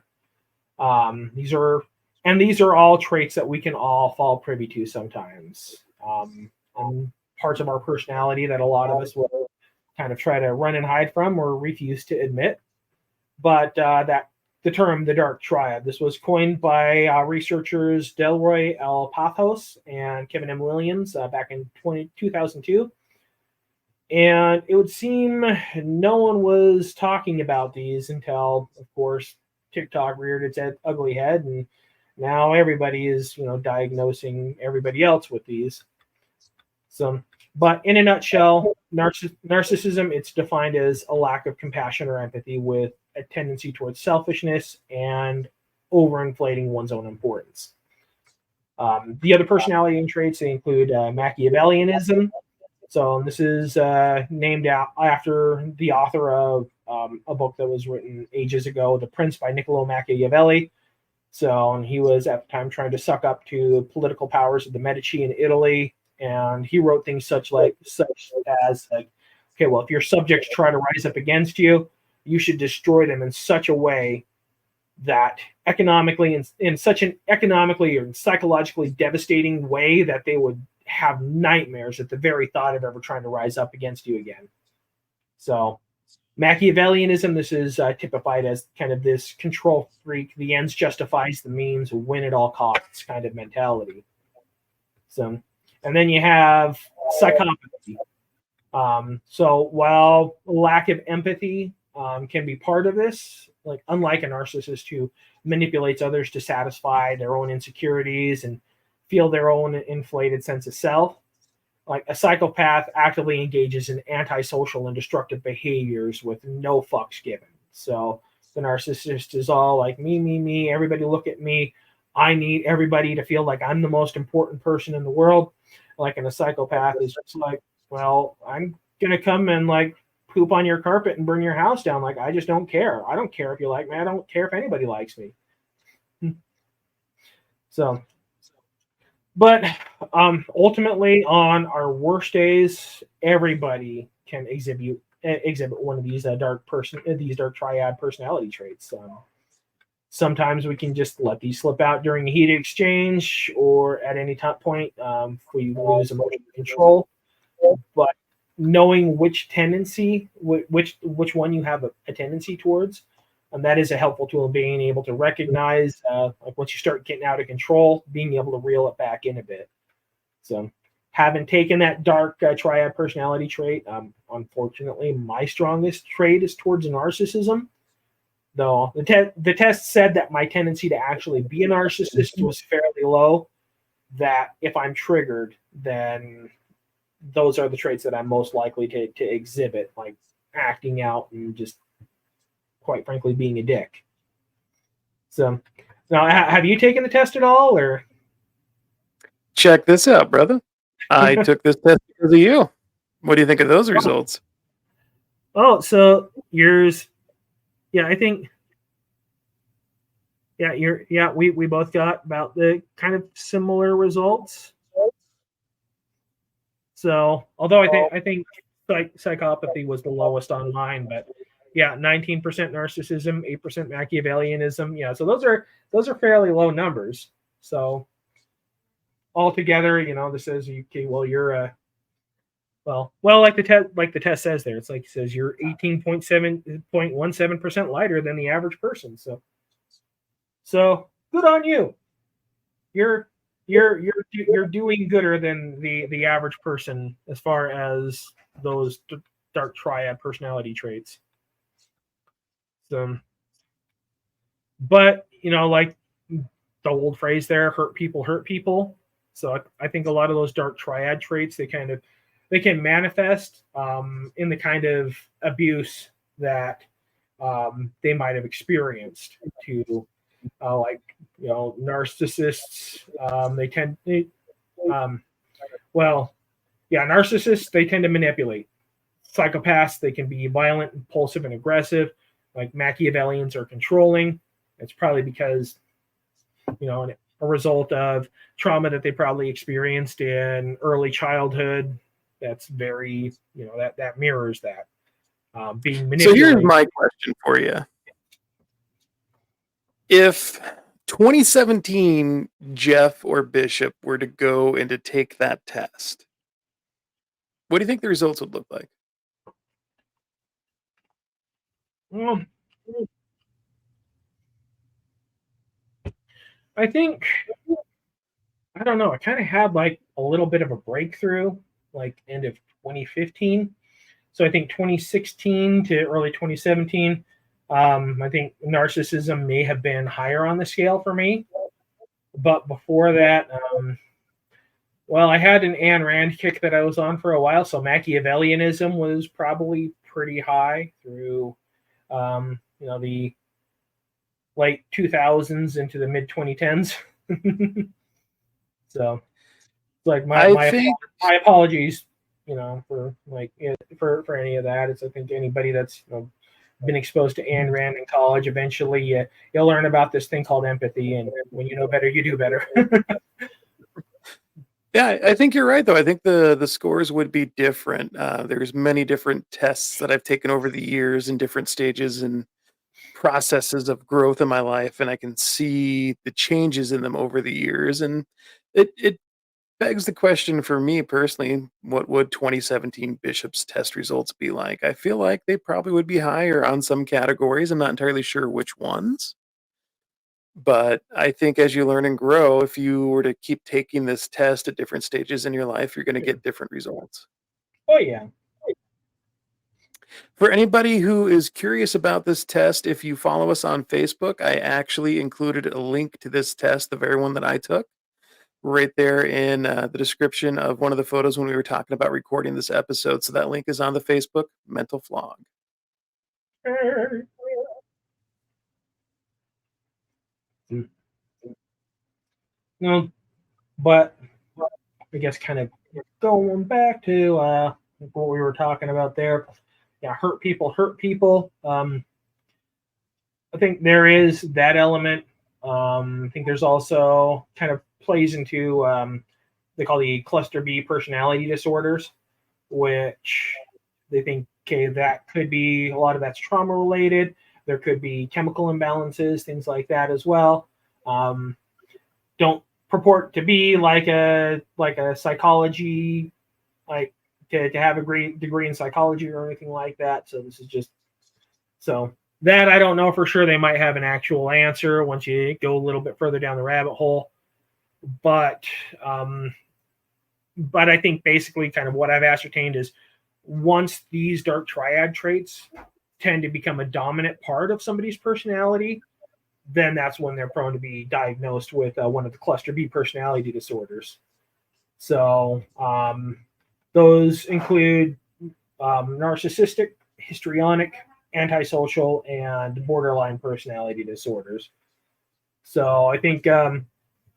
[SPEAKER 2] These are all traits that we can all fall privy to sometimes. And parts of our personality that a lot of us will kind of try to run and hide from or refuse to admit. But that the term the Dark Triad, this was coined by researchers Delroy L. Pathos and Kevin M. Williams back in 2002. And it would seem no one was talking about these until, of course, TikTok reared its ugly head, and now everybody is, diagnosing everybody else with these. So, but in a nutshell, narcissism, it's defined as a lack of compassion or empathy with a tendency towards selfishness and overinflating one's own importance. The other personality traits, they include Machiavellianism. So this is named after the author of a book that was written ages ago, The Prince by Niccolo Machiavelli. So he was at the time trying to suck up to the political powers of the Medici in Italy. And he wrote things such as okay, well, if your subjects try to rise up against you, you should destroy them in such a way that in such an economically or psychologically devastating way that they would have nightmares at the very thought of ever trying to rise up against you again. So Machiavellianism, this is typified as kind of this control freak, the ends justifies the means, win at all costs kind of mentality. So, and then you have psychopathy. So while lack of empathy can be part of this, like unlike a narcissist who manipulates others to satisfy their own insecurities and feel their own inflated sense of self, like a psychopath actively engages in antisocial and destructive behaviors with no fucks given. So the narcissist is all like me, everybody look at me. I need everybody to feel like I'm the most important person in the world. Like, and a psychopath is just like, well, I'm gonna come and like poop on your carpet and burn your house down. Like, I just don't care. I don't care if you like me. I don't care if anybody likes me. So, but ultimately, on our worst days, everybody can exhibit one of these dark triad personality traits. Sometimes we can just let these slip out during a heated exchange or at any point if we lose emotional control. But knowing which tendency, which one you have a tendency towards, and that is a helpful tool in being able to recognize, like once you start getting out of control, being able to reel it back in a bit. So, having taken that dark triad personality trait, unfortunately, my strongest trait is towards narcissism. Though the test said that my tendency to actually be a narcissist was fairly low, that if I'm triggered, then those are the traits that I'm most likely to exhibit, like acting out and just, quite frankly, being a dick. So, now, have you taken the test at all, or?
[SPEAKER 1] Check this out, brother. I took this test because of you. What do you think of those results?
[SPEAKER 2] Oh, so yours, yeah, I think, yeah, we both got about the kind of similar results. So, although I think psychopathy was the lowest on mine, but yeah, 19% narcissism, 8% Machiavellianism. Yeah, so those are fairly low numbers. So altogether, this says okay, well, you're a well, like the test says there, it's like it says you're 18.17% lighter than the average person. So good on you. You're doing gooder than the average person as far as those dark triad personality traits. So, but like the old phrase there, hurt people. So I think a lot of those dark triad traits, they can manifest in the kind of abuse that they might have experienced to narcissists. Yeah, narcissists, they tend to manipulate. Psychopaths, they can be violent, impulsive, and aggressive. Like Machiavellians are controlling. It's probably because, a result of trauma that they probably experienced in early childhood. That's very, that mirrors that. Being manipulated.
[SPEAKER 1] So here's my question for you. If 2017 Jeff or Bishop were to go and to take that test, what do you think the results would look like?
[SPEAKER 2] Well, I think, I don't know. I kind of had like a little bit of a breakthrough, like end of 2015. So I think 2016 to early 2017, I think narcissism may have been higher on the scale for me. But before that, well, I had an Ayn Rand kick that I was on for a while. So Machiavellianism was probably pretty high through, the late 2000s into the mid 2010s. So, like my apologies, for any of that. It's, I think anybody that's been exposed to Ayn Rand in college, eventually you'll learn about this thing called empathy, and when you know better, you do better.
[SPEAKER 1] Yeah, I think you're right, though. I think the scores would be different. There's many different tests that I've taken over the years in different stages and processes of growth in my life, and I can see the changes in them over the years. And it begs the question for me personally, what would 2017 Bishop's test results be like? I feel like they probably would be higher on some categories. I'm not entirely sure which ones. But I think as you learn and grow, if you were to keep taking this test at different stages in your life, you're going to get different results.
[SPEAKER 2] Oh yeah.
[SPEAKER 1] For anybody who is curious about this test, if you follow us on Facebook, I actually included a link to this test, the very one that I took, right there in the description of one of the photos when we were talking about recording this episode. So that link is on the Facebook Mental Flog.
[SPEAKER 2] No, but I guess kind of going back to what we were talking about there. Yeah, hurt people. I think there is that element. I think there's also kind of plays into they call the cluster B personality disorders, which they think, okay, that could be a lot of that's trauma related. There could be chemical imbalances, things like that as well. Don't purport to be like a psychology, like to have a great degree in psychology or anything like that. So this is just so that I don't know for sure. They might have an actual answer once you go a little bit further down the rabbit hole. But I think basically kind of what I've ascertained is once these dark triad traits tend to become a dominant part of somebody's personality, then that's when they're prone to be diagnosed with one of the cluster B personality disorders. So those include narcissistic, histrionic, antisocial, and borderline personality disorders. So I think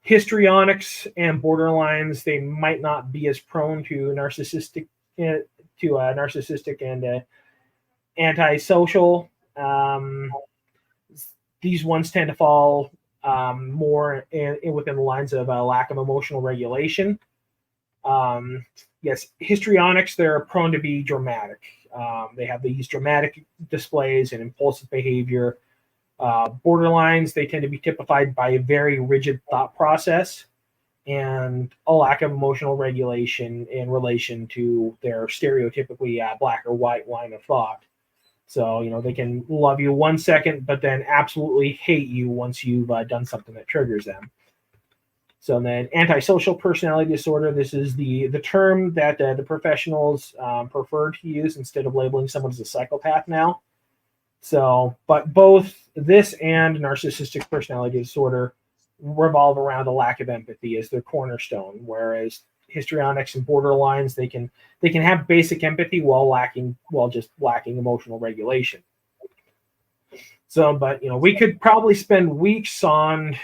[SPEAKER 2] histrionics and borderlines, they might not be as prone to narcissistic and antisocial. These ones tend to fall more within the lines of a lack of emotional regulation. Yes, histrionics, they're prone to be dramatic. They have these dramatic displays and impulsive behavior. Borderlines, they tend to be typified by a very rigid thought process and a lack of emotional regulation in relation to their stereotypically black or white line of thought. So, they can love you 1 second, but then absolutely hate you once you've done something that triggers them. So then antisocial personality disorder, this is the term that the professionals prefer to use instead of labeling someone as a psychopath now. So, but both this and narcissistic personality disorder revolve around a lack of empathy as their cornerstone, whereas histrionics and borderlines, they can have basic empathy while just lacking emotional regulation. So, but we could probably spend weeks on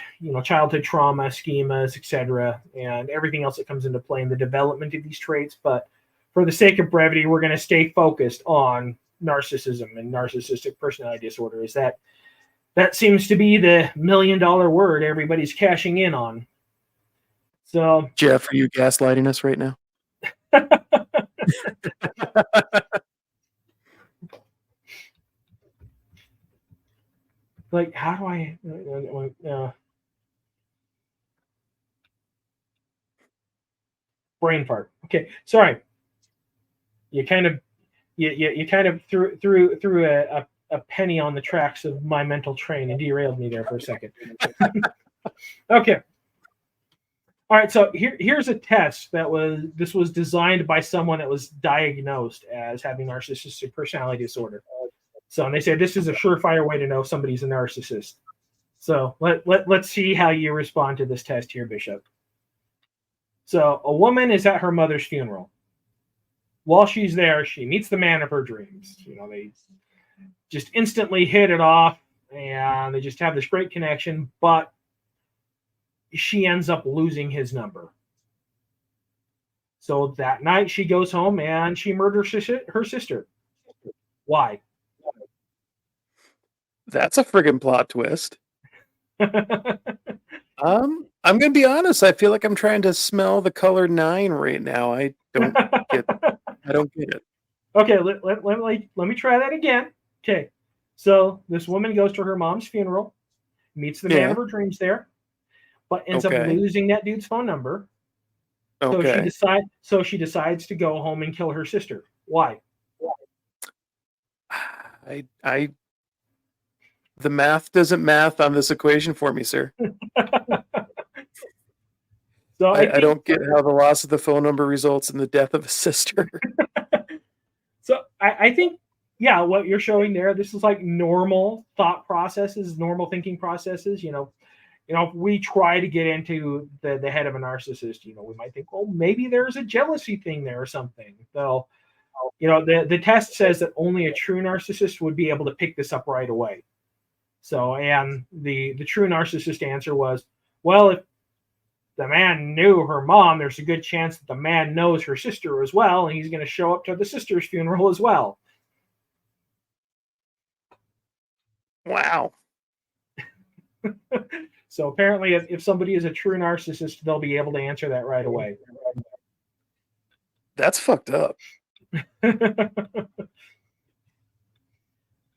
[SPEAKER 2] childhood trauma, schemas, etc., and everything else that comes into play in the development of these traits. But for the sake of brevity, we're going to stay focused on narcissism and narcissistic personality disorder. Is that seems to be the $1 million word everybody's cashing in on. So,
[SPEAKER 1] Jeff, are you gaslighting us right now?
[SPEAKER 2] like, how do I? Brain fart. Okay, sorry. You kind of threw a penny on the tracks of my mental train and derailed me there for a second. Okay. All right, so here's a test this was designed by someone that was diagnosed as having narcissistic personality disorder. So, and they said this is a surefire way to know somebody's a narcissist. So let's see how you respond to this test here, Bishop. So a woman is at her mother's funeral. While she's there, she meets the man of her dreams. They just instantly hit it off, and they just have this great connection, but she ends up losing his number. So that night she goes home and she murders her sister. Why?
[SPEAKER 1] That's a friggin' plot twist. I'm gonna be honest. I feel like I'm trying to smell the color 9 right now. I don't get it.
[SPEAKER 2] Okay, let me try that again. Okay, so this woman goes to her mom's funeral, meets the man of her dreams there, but ends up losing that dude's phone number.
[SPEAKER 1] Okay.
[SPEAKER 2] So she decides to go home and kill her sister. Why?
[SPEAKER 1] The math doesn't math on this equation for me, sir.
[SPEAKER 2] So
[SPEAKER 1] I don't get how the loss of the phone number results in the death of a sister.
[SPEAKER 2] So I think, yeah, what you're showing there, this is like normal thought processes, normal thinking processes. If we try to get into the head of a narcissist, we might think, well, maybe there's a jealousy thing there or something. So, the test says that only a true narcissist would be able to pick this up right away. So, and the true narcissist answer was, well, if the man knew her mom, there's a good chance that the man knows her sister as well, and he's going to show up to the sister's funeral as well.
[SPEAKER 1] Wow.
[SPEAKER 2] So apparently, if somebody is a true narcissist, they'll be able to answer that right away.
[SPEAKER 1] That's fucked up.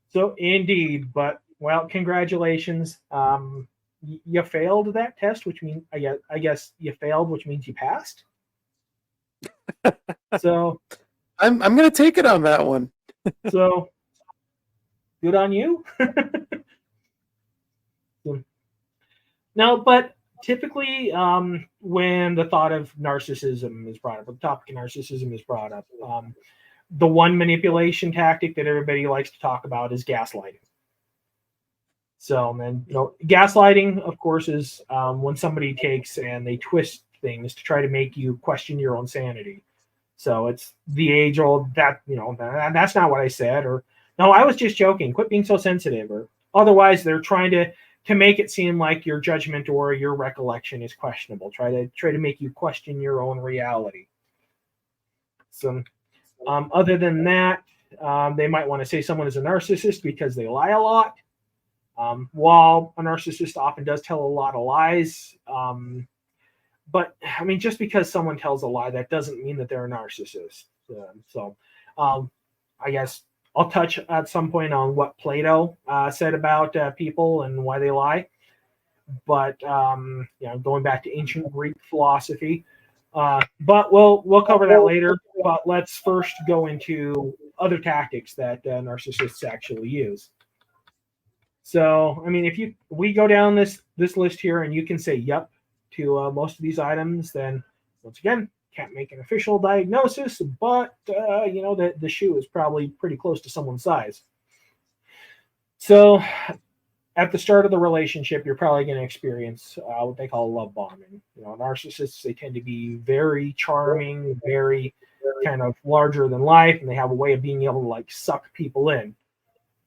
[SPEAKER 2] So indeed, but well, congratulations. You failed that test, which means I guess you failed, which means you passed. So
[SPEAKER 1] I'm gonna take it on that one.
[SPEAKER 2] So good on you. No, but typically, when the thought of narcissism is brought up, the topic of narcissism is brought up, the one manipulation tactic that everybody likes to talk about is gaslighting. So, and gaslighting, of course, is when somebody takes and they twist things to try to make you question your own sanity. So it's the age-old that's not what I said, or no, I was just joking. Quit being so sensitive, or otherwise they're trying to make it seem like your judgment or your recollection is questionable. Try to make you question your own reality. So, other than that, they might want to say someone is a narcissist because they lie a lot. While a narcissist often does tell a lot of lies, but I mean, just because someone tells a lie, that doesn't mean that they're a narcissist. I guess I'll touch at some point on what Plato said about people and why they lie. But going back to ancient Greek philosophy, but we'll cover that later. But let's first go into other tactics that narcissists actually use. So, I mean, if we go down this list here and you can say yep to most of these items, then once again, can't make an official diagnosis, but the shoe is probably pretty close to someone's size. So at the start of the relationship, you're probably going to experience what they call love bombing. Narcissists, they tend to be very charming, very kind of larger than life, and they have a way of being able to like suck people in.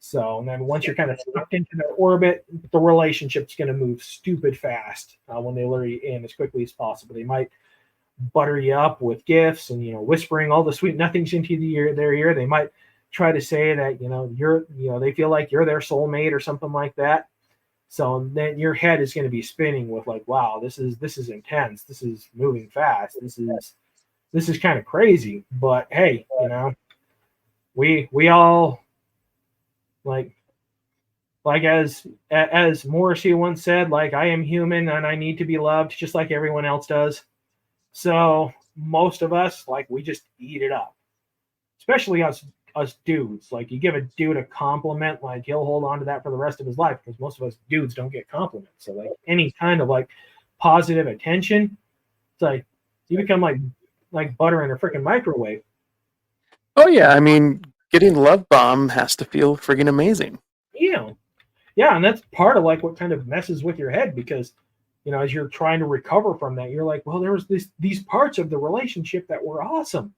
[SPEAKER 2] So, and then once you're kind of sucked into their orbit, the relationship's going to move stupid fast when they lure you in as quickly as possible. They might butter you up with gifts and, whispering all the sweet nothings into their ear. They might try to say that, they feel like you're their soulmate or something like that. So then your head is going to be spinning with like, wow, this is intense. This is moving fast. This is kind of crazy. But hey, we all like as Morrissey once said, like, I am human and I need to be loved just like everyone else does. So most of us, like, we just eat it up, especially us dudes. Like, you give a dude a compliment, like, he'll hold on to that for the rest of his life, because most of us dudes don't get compliments. So like any kind of like positive attention, it's like you become like butter in a freaking microwave.
[SPEAKER 1] Oh yeah, I mean, getting love bomb has to feel friggin' amazing.
[SPEAKER 2] Yeah, and that's part of like what kind of messes with your head, because as you're trying to recover from that, you're like, well, there was these parts of the relationship that were awesome.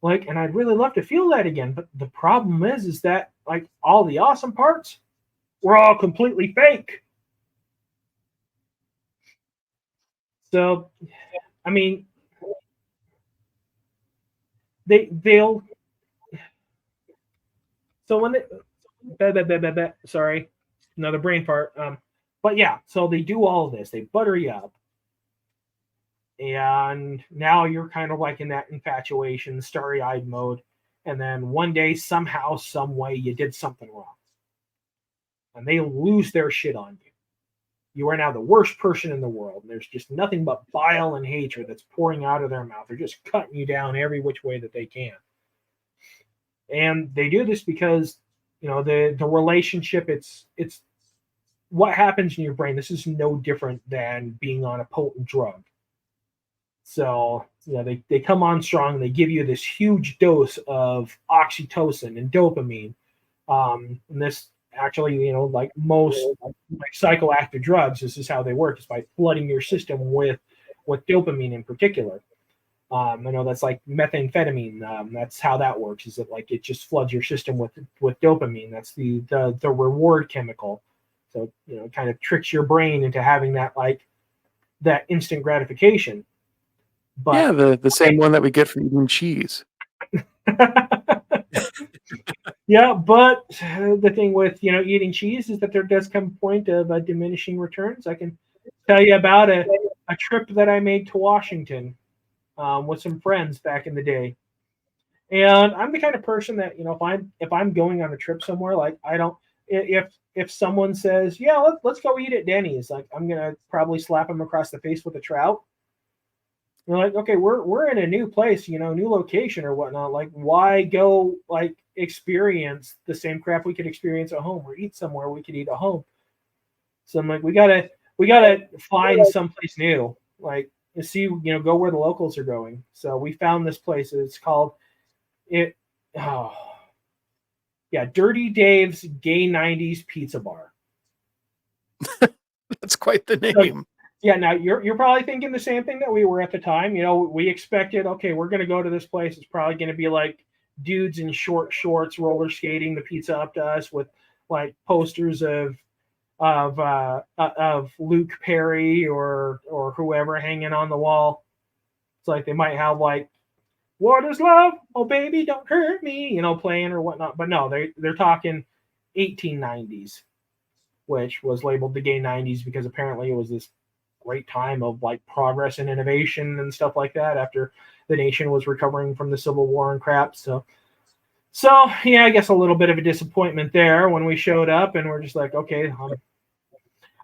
[SPEAKER 2] Like, and I'd really love to feel that again. But the problem is that like all the awesome parts were all completely fake. So, I mean, they'll. So when they, sorry, another brain fart. But yeah, so they do all of this. They butter you up. And now you're kind of like in that infatuation, starry-eyed mode. And then one day, somehow, some way, you did something wrong. And they lose their shit on you. You are now the worst person in the world. There's just nothing but bile and hatred that's pouring out of their mouth. They're just cutting you down every which way that they can. And they do this because, the relationship, it's what happens in your brain. This is no different than being on a potent drug. So, they come on strong. They give you this huge dose of oxytocin and dopamine. And this actually, like most like psychoactive drugs, this is how they work, is by flooding your system with dopamine in particular. I know that's like methamphetamine. That's how that works, is that like it just floods your system with dopamine. That's the reward chemical. So, it kind of tricks your brain into having that instant gratification. But
[SPEAKER 1] yeah, the same one that we get from eating cheese.
[SPEAKER 2] Yeah, but the thing with eating cheese is that there does come a point of diminishing returns. I can tell you about a trip that I made to Washington with some friends back in the day. And I'm the kind of person that if I'm going on a trip somewhere, like I don't if someone says, yeah, let's go eat at Denny's, like I'm gonna probably slap them across the face with a trout. You're like, okay, we're in a new place, new location or whatnot. Like, why go like experience the same crap we could experience at home, or eat somewhere we could eat at home? So I'm like, we gotta find someplace new, like to see, go where the locals are going. So we found this place. It's called Dirty Dave's Gay 90s Pizza Bar.
[SPEAKER 1] That's quite the name.
[SPEAKER 2] Yeah, now you're probably thinking the same thing that we were at the time. We expected, okay, we're going to go to this place. It's probably going to be like dudes in short shorts roller skating the pizza up to us with like posters of Luke Perry or whoever hanging on the wall. It's like they might have like, "What is love? Oh baby, don't hurt me," playing or whatnot. But no, they're talking 1890s, which was labeled the gay 90s because apparently it was this great time of like progress and innovation and stuff like that after the nation was recovering from the Civil War and crap. So yeah, I guess a little bit of a disappointment there when we showed up, and we're just like, okay,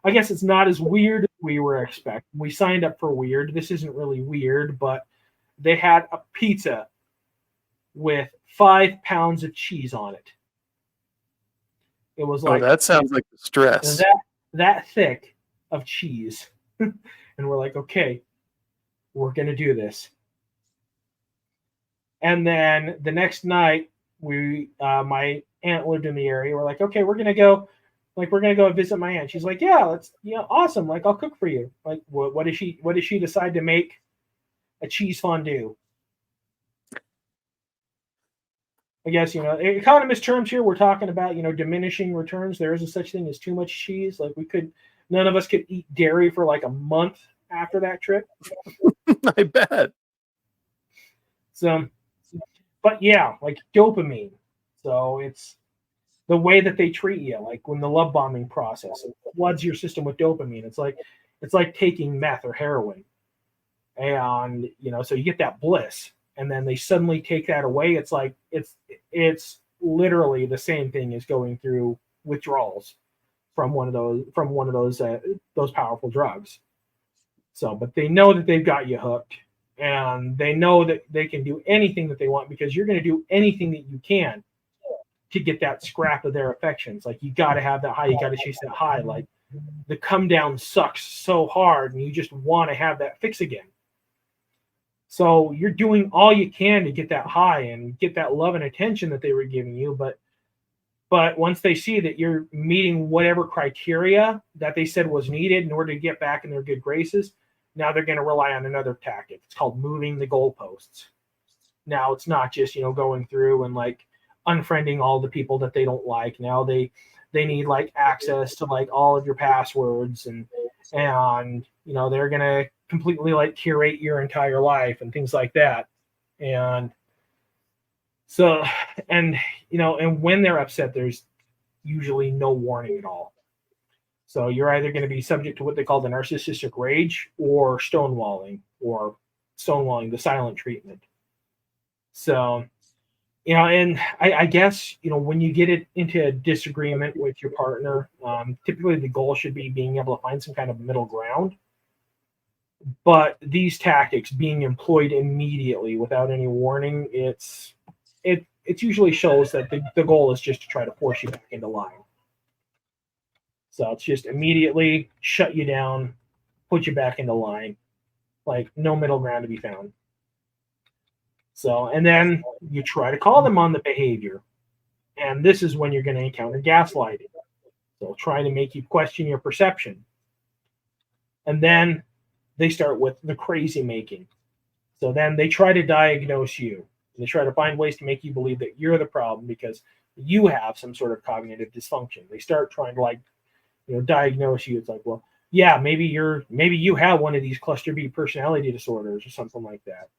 [SPEAKER 2] I guess it's not as weird as we were expecting. We signed up for weird. This isn't really weird, but they had a pizza with 5 pounds of cheese on it. It was like,
[SPEAKER 1] that sounds like the stress.
[SPEAKER 2] That thick of cheese. And we're like, okay, we're going to do this. And then the next night, my aunt lived in the area. We're like, okay, we're going to go visit my aunt. She's like, yeah, awesome. Like, I'll cook for you. Like, what does she decide to make? A cheese fondue. I guess, economist terms here, we're talking about, diminishing returns. There is a such thing as too much cheese. Like none of us could eat dairy for like a month after that trip.
[SPEAKER 1] I bet.
[SPEAKER 2] So, but yeah, like dopamine. So it's the way that they treat you, like when the love bombing process, it floods your system with dopamine. It's like taking meth or heroin, and so you get that bliss, and then they suddenly take that away. It's like it's literally the same thing as going through withdrawals from one of those powerful drugs. So, but they know that they've got you hooked, and they know that they can do anything that they want because you're going to do anything that you can to get that scrap of their affections. Like, you got to have that high, you got to chase that high. Like, the come down sucks so hard, and you just want to have that fix again. So you're doing all you can to get that high and get that love and attention that they were giving you, but once they see that you're meeting whatever criteria that they said was needed in order to get back in their good graces, now they're going to rely on another tactic. It's called moving the goalposts. Now it's not just going through and like unfriending all the people that they don't like. Now they need like access to like all of your passwords, and they're going to completely like curate your entire life and things like that. And so, and when they're upset, there's usually no warning at all. So you're either going to be subject to what they call the narcissistic rage, or stonewalling, the silent treatment. So, and I guess, when you get it into a disagreement with your partner, typically the goal should be being able to find some kind of middle ground. But these tactics being employed immediately without any warning, it usually shows that the goal is just to try to force you back into line. So it's just immediately shut you down, put you back into line, like no middle ground to be found. So, and then you try to call them on the behavior. And this is when you're going to encounter gaslighting. So trying to make you question your perception. And then they start with the crazy making. So then they try to diagnose you. They try to find ways to make you believe that you're the problem because you have some sort of cognitive dysfunction. They start trying to diagnose you. It's like, well, yeah, maybe you have one of these cluster B personality disorders or something like that.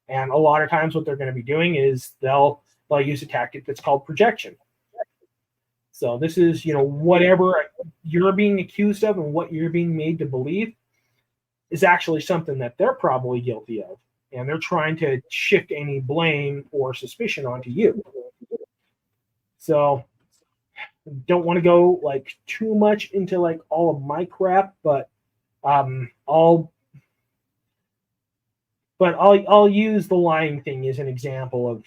[SPEAKER 2] And a lot of times what they're going to be doing is they'll use a tactic that's called projection. So this is, whatever you're being accused of and what you're being made to believe is actually something that they're probably guilty of. And they're trying to shift any blame or suspicion onto you. So don't want to go too much into all of my crap, but I'll use the lying thing as an example of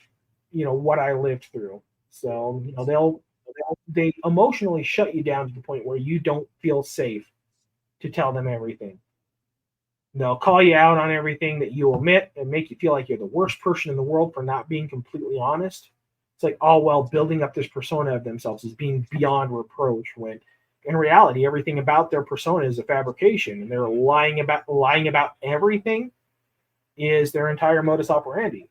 [SPEAKER 2] what I lived through. So they emotionally shut you down to the point where you don't feel safe to tell them everything. They'll call you out on everything that you omit and make you feel like you're the worst person in the world for not being completely honest. It's like, oh, well, building up this persona of themselves is being beyond reproach, when in reality, everything about their persona is a fabrication, and they're lying about everything is their entire modus operandi.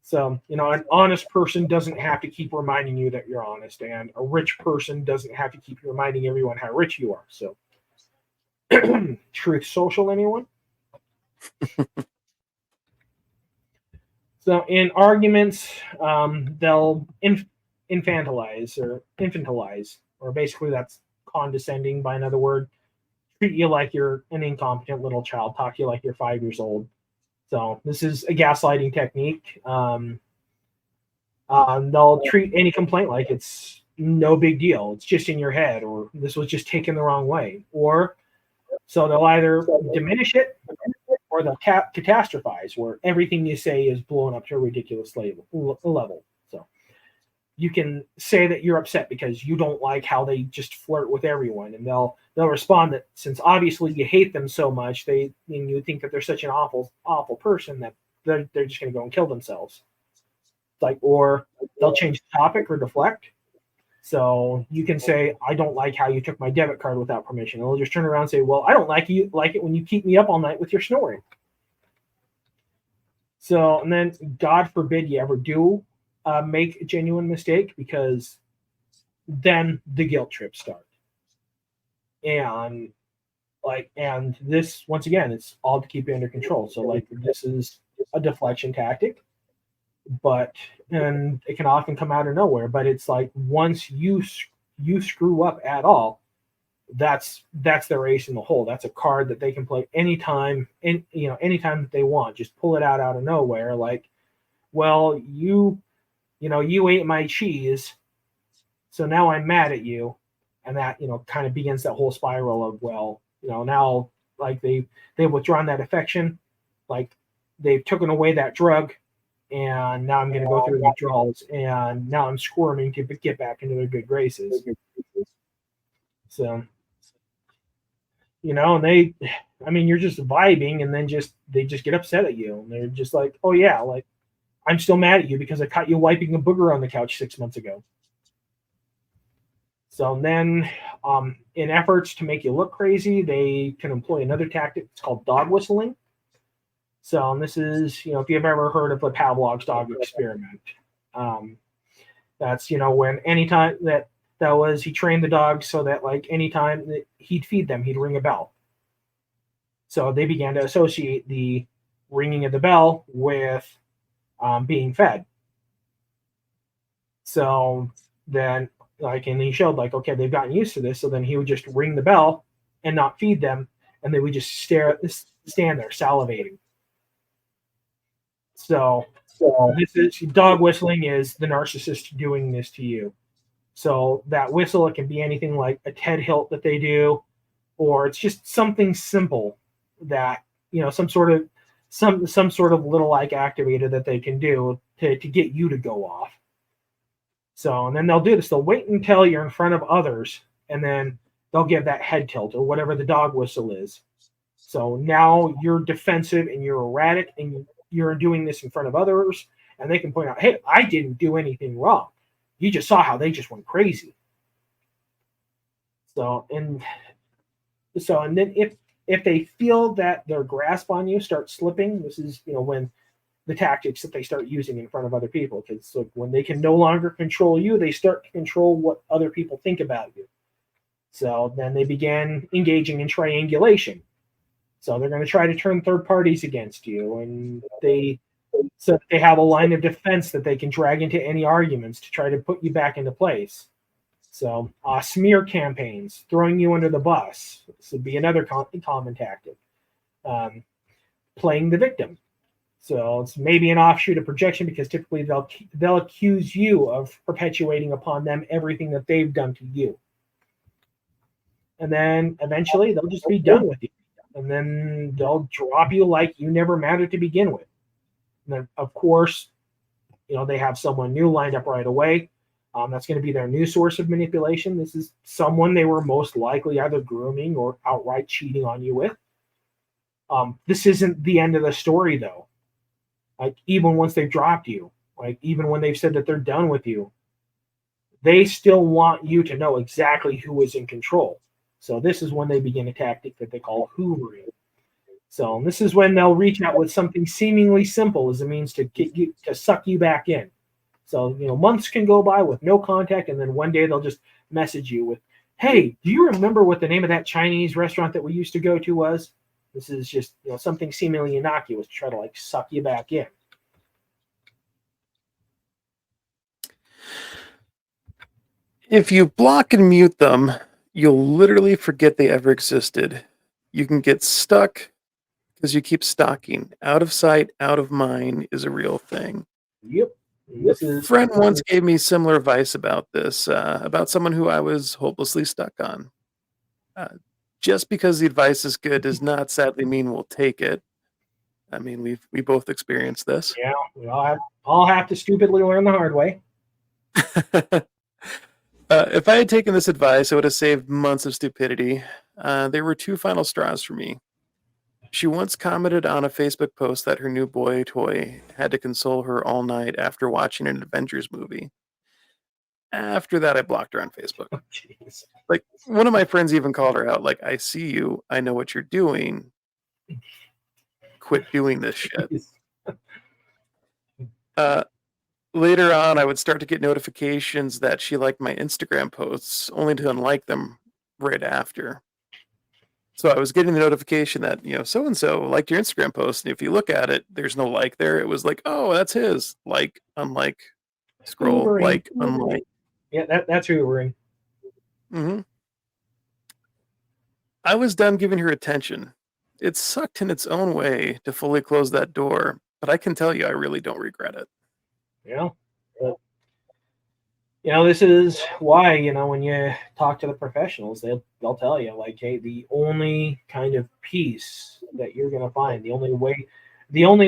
[SPEAKER 2] So, an honest person doesn't have to keep reminding you that you're honest, and a rich person doesn't have to keep reminding everyone how rich you are. So, Truth Social, anyone? So in arguments, they'll infantilize, or basically that's condescending by another word. Treat you like you're an incompetent little child, talk to you like you're 5 years old. So this is a gaslighting technique. They'll treat any complaint like it's no big deal. It's just in your head, or this was just taken the wrong way. Or so they'll either diminish it, or they'll catastrophize, where everything you say is blown up to a ridiculous level. So you can say that you're upset because you don't like how they just flirt with everyone, and they'll respond that since obviously you hate them so much, you think that they're such an awful person that they're just going to go and kill themselves. Or they'll change the topic or deflect. So you can say, I don't like how you took my debit card without permission. And they'll just turn around and say, well, I don't like it when you keep me up all night with your snoring. So, and then God forbid you ever do make a genuine mistake, because then the guilt trips start. And Like, and this, once again, it's all to keep you under control. So like, this is a deflection tactic, but, and it can often come out of nowhere, but it's like, once you screw up at all, that's their ace in the hole. That's a card that they can play anytime, anytime that they want. Just pull it out of nowhere. Like, well, you ate my cheese, so now I'm mad at you, and that kind of begins that whole spiral of, well, now, like, they've withdrawn that affection, like they've taken away that drug, and now I'm going to go through the withdrawals, and now I'm squirming to get back into their good graces. So, and you're just vibing, and then they just get upset at you, and they're just like, oh yeah, like, I'm still mad at you because I caught you wiping a booger on the couch 6 months ago. So then, in efforts to make you look crazy, they can employ another tactic. It's called dog whistling. So, and this is, if you've ever heard of the Pavlov's dog experiment, that's, when anytime that was, he trained the dog so that, like, anytime that he'd feed them, he'd ring a bell. So they began to associate the ringing of the bell with being fed. So then, like, and he showed, like, okay, they've gotten used to this. So then he would just ring the bell and not feed them, and they would just stand there salivating. So this is dog whistling, is the narcissist doing this to you. So that whistle, it can be anything like a Ted hilt that they do, or it's just something simple that, some sort of little like activator that they can do to get you to go off. So, and then they'll do this. They'll wait until you're in front of others, and then they'll give that head tilt or whatever the dog whistle is. So now you're defensive and you're erratic, and you're doing this in front of others, and they can point out, hey, I didn't do anything wrong. You just saw how they just went crazy. So, and then if they feel that their grasp on you starts slipping, this is, when the tactics that they start using in front of other people, because when they can no longer control you, they start to control what other people think about you. So then they began engaging in triangulation. So they're going to try to turn third parties against you, and they have a line of defense that they can drag into any arguments to try to put you back into place. So smear campaigns, throwing you under the bus. This would be another common tactic. Playing the victim. So it's maybe an offshoot of projection, because typically they'll accuse you of perpetuating upon them everything that they've done to you. And then eventually they'll just be done with you. And then they'll drop you like you never mattered to begin with. And then, of course, they have someone new lined up right away. That's going to be their new source of manipulation. This is someone they were most likely either grooming or outright cheating on you with. This isn't the end of the story, though. Like, even once they've dropped you, like, even when they've said that they're done with you, they still want you to know exactly who is in control. So this is when they begin a tactic that they call hoovering. So this is when they'll reach out with something seemingly simple as a means to get you, to suck you back in. So, months can go by with no contact, and then one day they'll just message you with, hey, do you remember what the name of that Chinese restaurant that we used to go to was? This is just, something seemingly innocuous to try to, like, suck you back in.
[SPEAKER 1] If you block and mute them, you'll literally forget they ever existed. You can get stuck because you keep stalking. Out of sight, out of mind is a real thing.
[SPEAKER 2] Yep.
[SPEAKER 1] A friend once gave me similar advice about this, about someone who I was hopelessly stuck on. Just because the advice is good does not sadly mean we'll take it. I mean, we both experienced this.
[SPEAKER 2] Yeah, we all have to stupidly learn the hard way.
[SPEAKER 1] If I had taken this advice, it would have saved months of stupidity. There were two final straws for me. She once commented on a Facebook post that her new boy toy had to console her all night after watching an Avengers movie. After that, I blocked her on Facebook.
[SPEAKER 2] Oh, jeez.
[SPEAKER 1] Like, one of my friends even called her out, like, I see you, I know what you're doing. Quit doing this shit. Later on, I would start to get notifications that she liked my Instagram posts, only to unlike them right after. So I was getting the notification that, so and so liked your Instagram post. And if you look at it, there's no like there. It was like, oh, that's his. Like, unlike, scroll,
[SPEAKER 2] Hoovering.
[SPEAKER 1] like, unlike.
[SPEAKER 2] Yeah, that's hoovering.
[SPEAKER 1] Mm-hmm. I was done giving her attention. It sucked in its own way to fully close that door, but I can tell you I really don't regret it.
[SPEAKER 2] Yeah. But, this is why, when you talk to the professionals, they'll tell you, like, hey, the only kind of peace that you're going to find, the only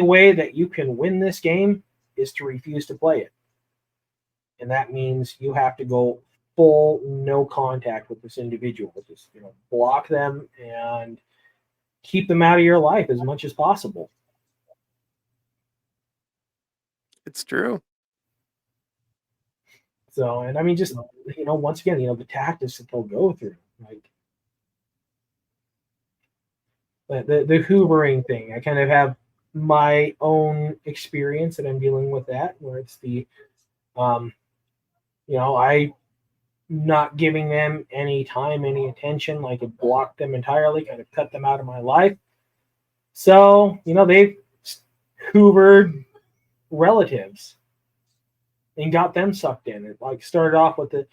[SPEAKER 2] way that you can win this game is to refuse to play it. And that means you have to go full no contact with this individual. Just, block them and keep them out of your life as much as possible.
[SPEAKER 1] It's true.
[SPEAKER 2] So, and I mean, just, once again, the tactics that they'll go through, like the hoovering thing. I kind of have my own experience that I'm dealing with that, where it's the, I not giving them any time, any attention, like it blocked them entirely, kind of cut them out of my life. So, they've hoovered relatives and got them sucked in. It like started off with the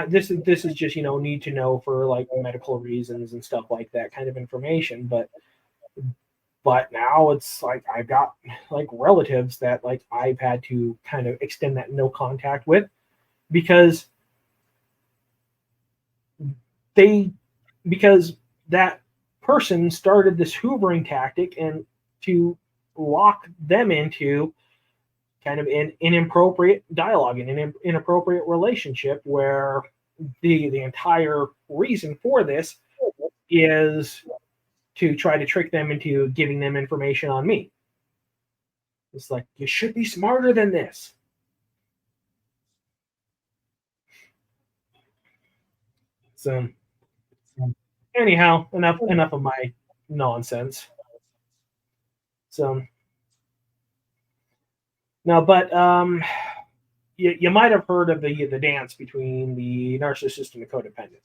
[SPEAKER 2] this is just need to know for like medical reasons and stuff like that kind of information, but now it's like I've got like relatives that like I've had to kind of extend that no contact with because that person started this hoovering tactic and to lock them into kind of an inappropriate dialogue and an inappropriate relationship where the entire reason for this is to try to trick them into giving them information on me. It's like, you should be smarter than this. So anyhow, enough of my nonsense. So no, but you might have heard of the dance between the narcissist and the codependent.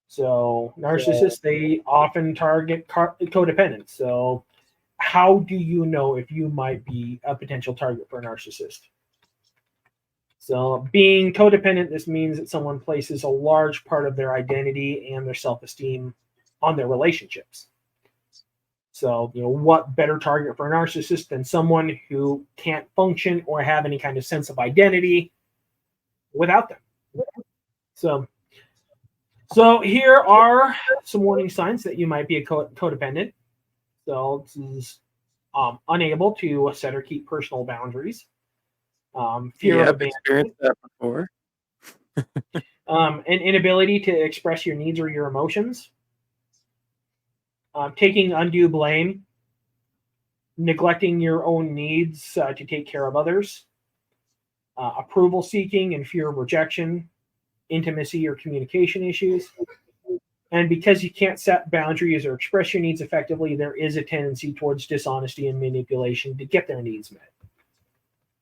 [SPEAKER 2] So narcissists, they often target codependents. So how do you know if you might be a potential target for a narcissist? So being codependent, this means that someone places a large part of their identity and their self-esteem on their relationships. So, what better target for a narcissist than someone who can't function or have any kind of sense of identity without them? So here are some warning signs that you might be a codependent. So this is unable to set or keep personal boundaries. Fear of abandonment.
[SPEAKER 1] Experienced that before.
[SPEAKER 2] An inability to express your needs or your emotions. Taking undue blame. Neglecting your own needs to take care of others. Approval seeking and fear of rejection. Intimacy or communication issues. And because you can't set boundaries or express your needs effectively, there is a tendency towards dishonesty and manipulation to get their needs met.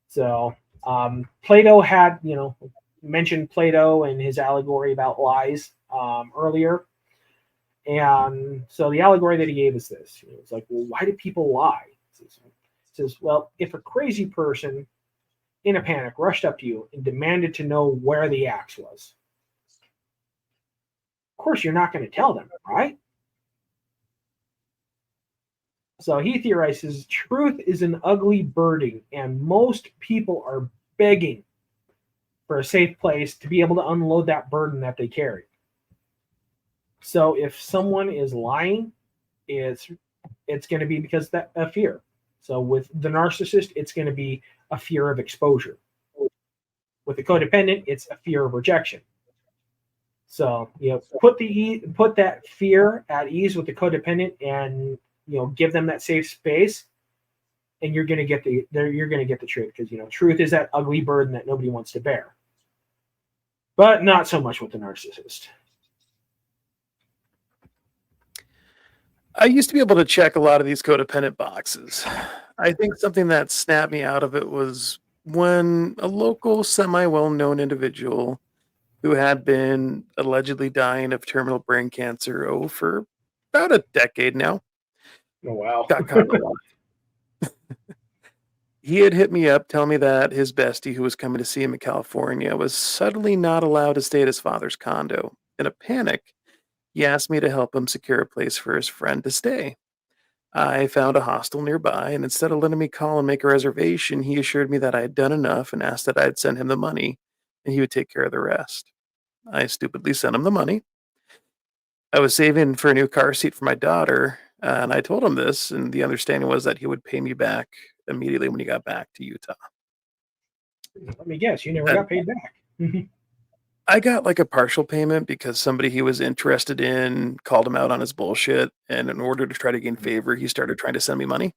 [SPEAKER 2] So Plato had, mentioned Plato and his allegory about lies earlier. And so the allegory that he gave is this. It's like, well, why do people lie? It says, well, if a crazy person in a panic rushed up to you and demanded to know where the axe was, of course, you're not going to tell them, right? So he theorizes truth is an ugly burden, and most people are begging for a safe place to be able to unload that burden that they carry. So if someone is lying, it's going to be because of fear. So with the narcissist, it's going to be a fear of exposure. With the codependent, it's a fear of rejection. So put that fear at ease with the codependent, and give them that safe space, and you're going to get the truth, because truth is that ugly burden that nobody wants to bear. But not so much with the narcissist.
[SPEAKER 1] I used to be able to check a lot of these codependent boxes. I think something that snapped me out of it was when a local semi-well-known individual who had been allegedly dying of terminal brain cancer for about a decade now.
[SPEAKER 2] Oh, wow.
[SPEAKER 1] Got caught in a lot. He had hit me up, telling me that his bestie, who was coming to see him in California, was suddenly not allowed to stay at his father's condo. In a panic, he asked me to help him secure a place for his friend to stay. I found a hostel nearby, and instead of letting me call and make a reservation, he assured me that I had done enough and asked that I'd send him the money, and he would take care of the rest. I stupidly sent him the money. I was saving for a new car seat for my daughter, and I told him this, and the understanding was that he would pay me back immediately when he got back to Utah.
[SPEAKER 2] Let me guess, you never
[SPEAKER 1] And
[SPEAKER 2] got paid back.
[SPEAKER 1] I got like a partial payment because somebody he was interested in called him out on his bullshit, and in order to try to gain favor, he started trying to send me money.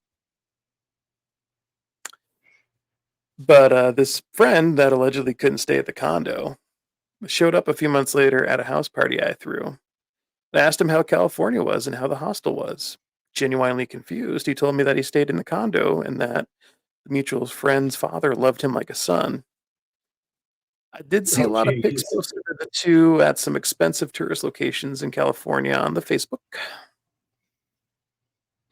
[SPEAKER 1] But this friend that allegedly couldn't stay at the condo showed up a few months later at a house party I threw. I asked him how California was and how the hostel was. Genuinely confused, he told me that he stayed in the condo and that the mutual friend's father loved him like a son. I did see a
[SPEAKER 2] Oh,
[SPEAKER 1] lot of pics
[SPEAKER 2] jeez.
[SPEAKER 1] posted of the two at some expensive tourist locations in California on the Facebook.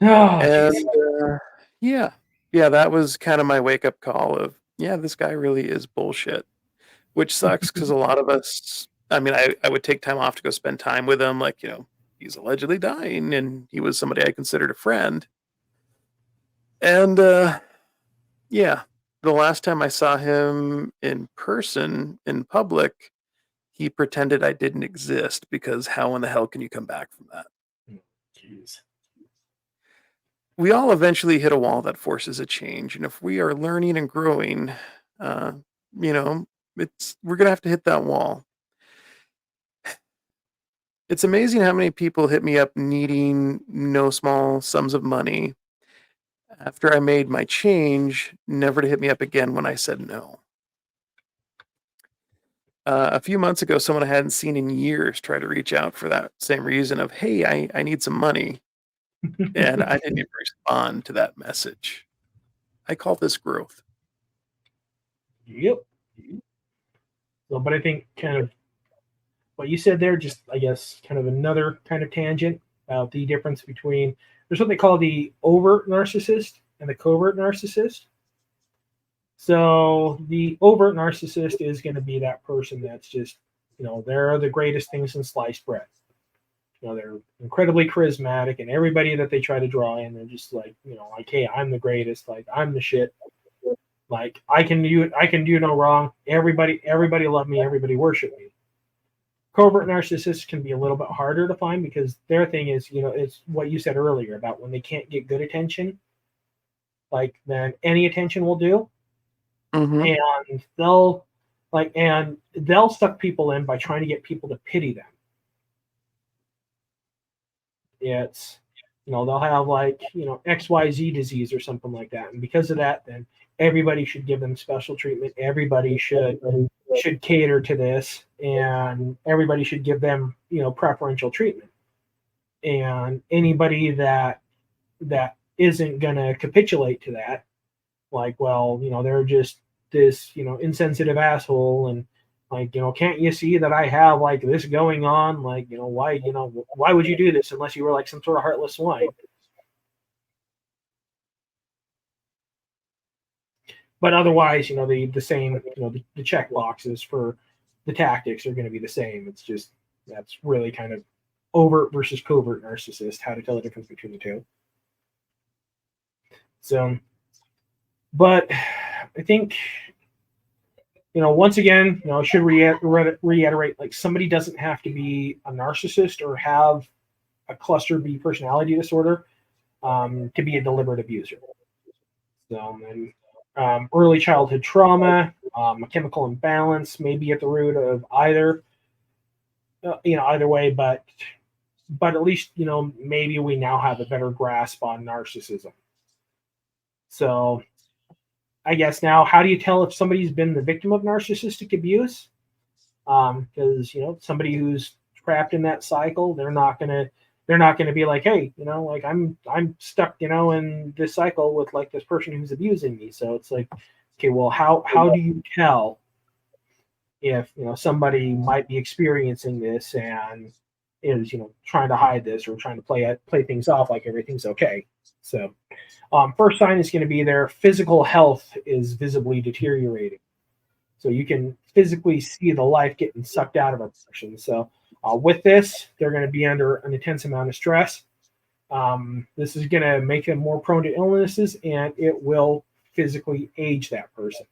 [SPEAKER 2] Oh,
[SPEAKER 1] And
[SPEAKER 2] jeez.
[SPEAKER 1] yeah, yeah, that was kind of my wake up call of, yeah, this guy really is bullshit, which sucks because a lot of us, I mean, I would take time off to go spend time with him. Like, he's allegedly dying and he was somebody I considered a friend. And yeah, the last time I saw him in person in public, he pretended I didn't exist because how in the hell can you come back from that?
[SPEAKER 2] Jeez.
[SPEAKER 1] We all eventually hit a wall that forces a change, and if we are learning and growing, uh, you know, we're gonna have to hit that wall. It's amazing how many people hit me up needing no small sums of money after I made my change, never to hit me up again when I said no. A few months ago, someone I hadn't seen in years tried to reach out for that same reason of, hey, I need some money. And I didn't even respond to that message. I call this growth.
[SPEAKER 2] Yep. So, but I think kind of what you said there, just I guess kind of another kind of tangent about the difference between there's what they call the overt narcissist and the covert narcissist. So the overt narcissist is going to be that person that's just, they're the greatest things in sliced bread. They're incredibly charismatic, and everybody that they try to draw in, they're just like, like, hey, I'm the greatest, like I'm the shit, like I can do no wrong. Everybody love me, everybody worship me. Covert narcissists can be a little bit harder to find because their thing is, it's what you said earlier about when they can't get good attention, like then any attention will do.
[SPEAKER 1] Mm-hmm.
[SPEAKER 2] And they'll suck people in by trying to get people to pity them. It's, they'll have like, XYZ disease or something like that. And because of that, then everybody should give them special treatment. Everybody should cater to this, and everybody should give them, preferential treatment. And anybody that isn't gonna capitulate to that, like, well, they're just this, insensitive asshole, and like, can't you see that I have like this going on? Like, why would you do this unless you were like some sort of heartless swine? But otherwise, the same, the check boxes for the tactics are going to be the same. It's just that's really kind of overt versus covert narcissist, how to tell the difference between the two. So, but I think, once again, I should reiterate, like somebody doesn't have to be a narcissist or have a cluster B personality disorder to be a deliberate abuser. So, and early childhood trauma, a chemical imbalance may be at the root of either, either way, but at least, maybe we now have a better grasp on narcissism. So I guess now, how do you tell if somebody's been the victim of narcissistic abuse? Because, somebody who's trapped in that cycle, they're not gonna be like, hey, like I'm stuck, in this cycle with like this person who's abusing me. So it's like, okay, well, how do you tell if somebody might be experiencing this and is trying to hide this or trying to play things off like everything's okay. So first sign is going to be their physical health is visibly deteriorating. So you can physically see the life getting sucked out of a person. So with this, they're going to be under an intense amount of stress. This is going to make them more prone to illnesses, and it will physically age that person.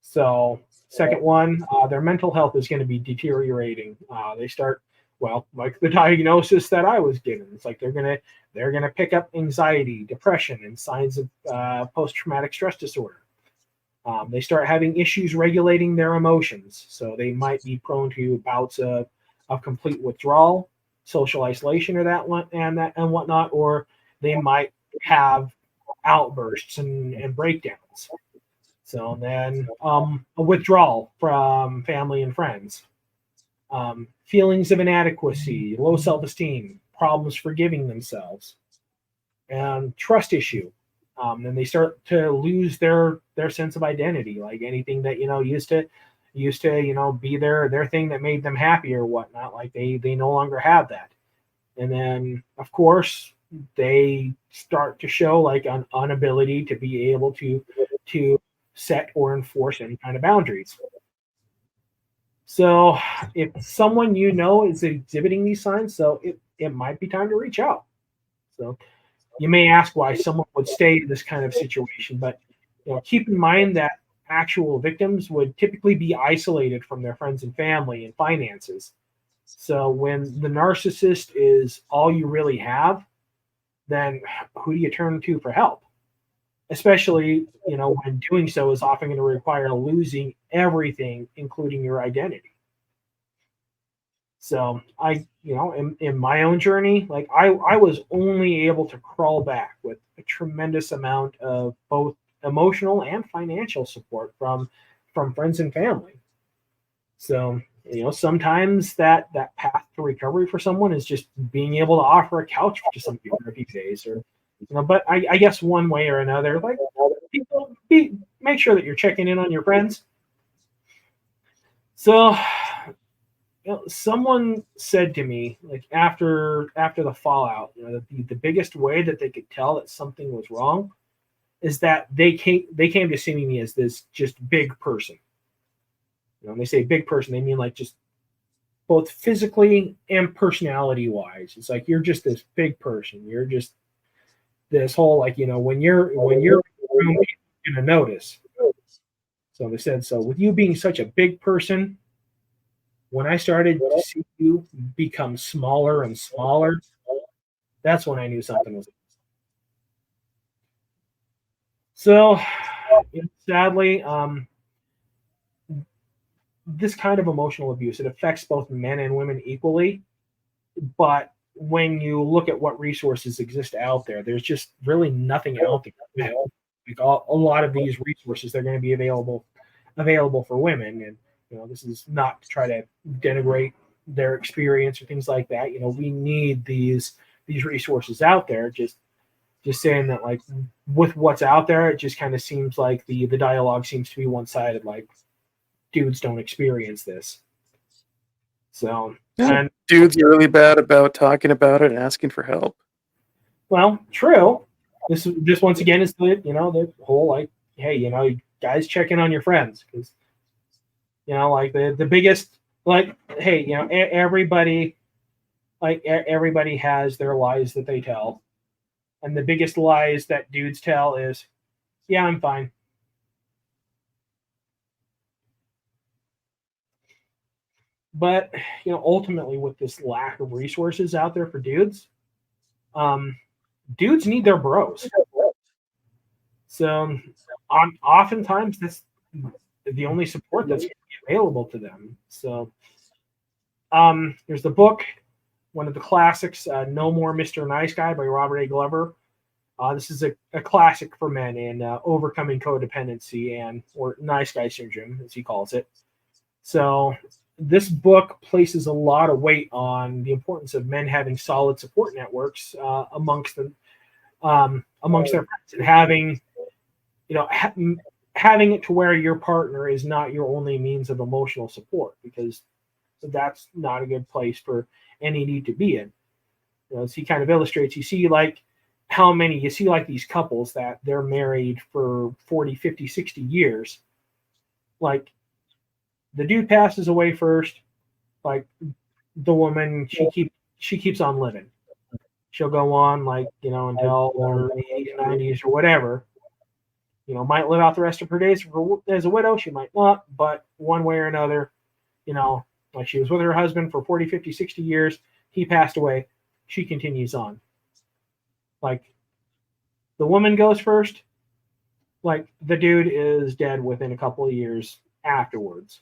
[SPEAKER 2] So second one, their mental health is going to be deteriorating. They start, well, like the diagnosis that I was given. It's like they're gonna pick up anxiety, depression, and signs of post-traumatic stress disorder. They start having issues regulating their emotions, so they might be prone to bouts of complete withdrawal, social isolation, or that one and whatnot, or they might have outbursts and breakdowns. So then a withdrawal from family and friends, feelings of inadequacy, low self-esteem, problems forgiving themselves, and trust issue. Then they start to lose their sense of identity, like anything that used to be their thing that made them happy or whatnot. Like they no longer have that. And then of course they start to show like an inability to be able to set or enforce any kind of boundaries. So if someone is exhibiting these signs, so it might be time to reach out. So you may ask why someone would stay in this kind of situation, but keep in mind that actual victims would typically be isolated from their friends and family and finances. So when the narcissist is all you really have, then who do you turn to for help? Especially, when doing so is often going to require losing everything, including your identity. So in my own journey, like I was only able to crawl back with a tremendous amount of both emotional and financial support from friends and family. So, sometimes that path to recovery for someone is just being able to offer a couch to somebody for a few days, or but I guess one way or another, like people make sure that you're checking in on your friends. So someone said to me, like after the fallout, the biggest way that they could tell that something was wrong is that they came to see me as this just big person. When they say big person, they mean like just both physically and personality wise. It's like you're just this big person. You're just this whole when you're in the room, you're gonna notice. So they said, so with you being such a big person, when I started to see you become smaller and smaller, that's when I knew something was. So sadly, this kind of emotional abuse, it affects both men and women equally. But when you look at what resources exist out there, there's just really nothing out there. Like a lot of these resources, they're going to be available for women. And this is not to try to denigrate their experience or things like that. We need these resources out there. Just saying that, like, with what's out there, it just kind of seems like the dialogue seems to be one-sided. Like, dudes don't experience this. So, and
[SPEAKER 1] dudes are really bad about talking about it and asking for help.
[SPEAKER 2] Well, true. This once again is the whole like, hey, guys, check in on your friends, because like the biggest, like, hey, everybody has their lies that they tell, and the biggest lies that dudes tell is, yeah, I'm fine. But ultimately, with this lack of resources out there for dudes, dudes need their bros. So oftentimes that's the only support that's available to them. So there's the book, one of the classics, No More Mr. Nice Guy by Robert A. Glover. This is a classic for men in overcoming codependency or nice guy syndrome, as he calls it. So this book places a lot of weight on the importance of men having solid support networks amongst their friends, and having having it to where your partner is not your only means of emotional support, because that's not a good place for any need to be in. As he kind of illustrates, you see like these couples that they're married for 40, 50, 60 years. Like the dude passes away first, like the woman, she keeps on living. She'll go on like, until her 80s, 90s or whatever. Might live out the rest of her days as a widow. She might not, but one way or another, like she was with her husband for 40, 50, 60 years. He passed away. She continues on. Like the woman goes first. Like the dude is dead within a couple of years afterwards.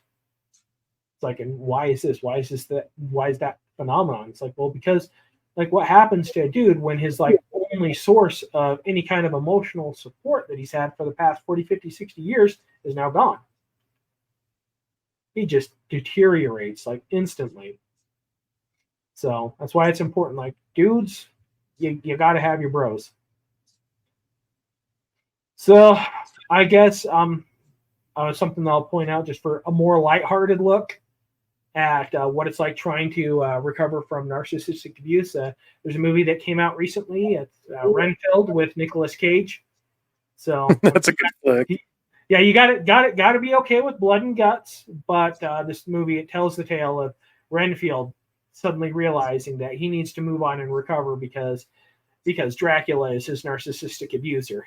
[SPEAKER 2] It's like, and why is this? Why is that phenomenon? It's like, well, because like what happens to a dude when his like only source of any kind of emotional support that he's had for the past 40, 50, 60 years is now gone. He just deteriorates like instantly. So that's why it's important. Like dudes, you got to have your bros. So I guess something I'll point out just for a more lighthearted look at what it's like trying to recover from narcissistic abuse. There's a movie that came out recently. It's Renfield with Nicolas Cage. So
[SPEAKER 1] that's a good flick.
[SPEAKER 2] Yeah, you got to be okay with blood and guts. But this movie, it tells the tale of Renfield suddenly realizing that he needs to move on and recover because Dracula is his narcissistic abuser.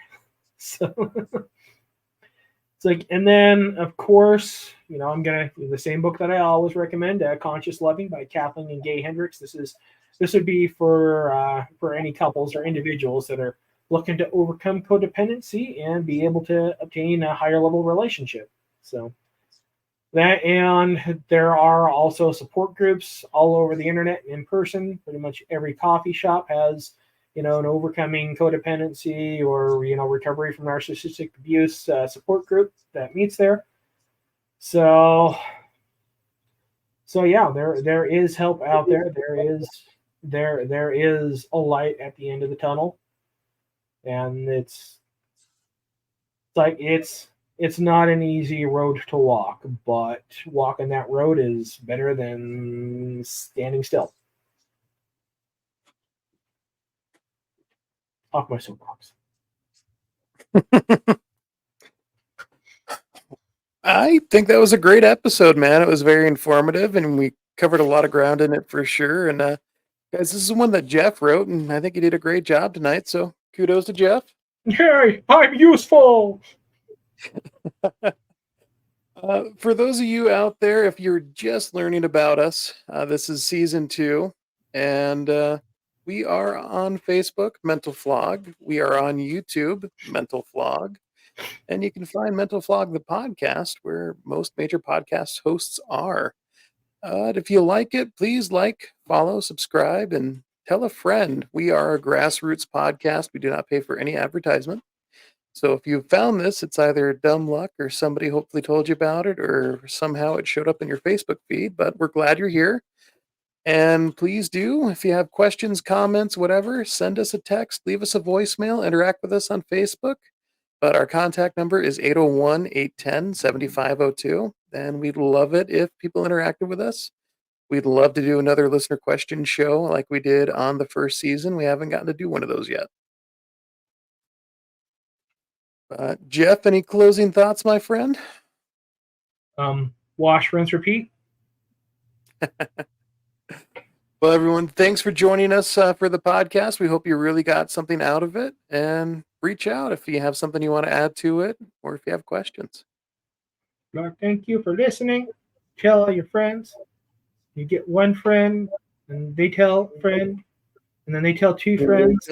[SPEAKER 2] So it's like, and then of course, I'm gonna do the same book that I always recommend, Conscious Loving by Kathleen and Gay Hendricks. This would be for any couples or individuals that are looking to overcome codependency and be able to obtain a higher level relationship. So that, and there are also support groups all over the internet and in person. Pretty much every coffee shop has an overcoming codependency or recovery from narcissistic abuse support group that meets there. So yeah, there is help out there. There is a light at the end of the tunnel, and it's not an easy road to walk, but walking that road is better than standing still. Off my soapbox.
[SPEAKER 1] I think that was a great episode, man. It was very informative, and we covered a lot of ground in it for sure. And guys, this is one that Jeff wrote, and I think he did a great job tonight. So kudos to Jeff.
[SPEAKER 2] Yay, I'm useful.
[SPEAKER 1] For those of you out there, if you're just learning about us, this is season 2, and we are on Facebook, Mental Flog. We are on YouTube, Mental Flog. And you can find Mental Flog, the podcast, where most major podcast hosts are. If you like it, please like, follow, subscribe, and tell a friend. We are a grassroots podcast. We do not pay for any advertisement. So if you found this, it's either dumb luck or somebody hopefully told you about it, or somehow it showed up in your Facebook feed, but we're glad you're here. And please do, if you have questions, comments, whatever, send us a text, leave us a voicemail, interact with us on Facebook. But our contact number is 801-810-7502. And we'd love it if people interacted with us. We'd love to do another listener question show like we did on the first season. We haven't gotten to do one of those yet. Jeff, any closing thoughts, my friend?
[SPEAKER 2] Wash, rinse, repeat.
[SPEAKER 1] Well, everyone, thanks for joining us for the podcast. We hope you really got something out of it, and reach out if you have something you want to add to it, or if you have questions.
[SPEAKER 2] Well, thank you for listening. Tell all your friends. You get one friend, and they tell a friend, and then they tell two friends.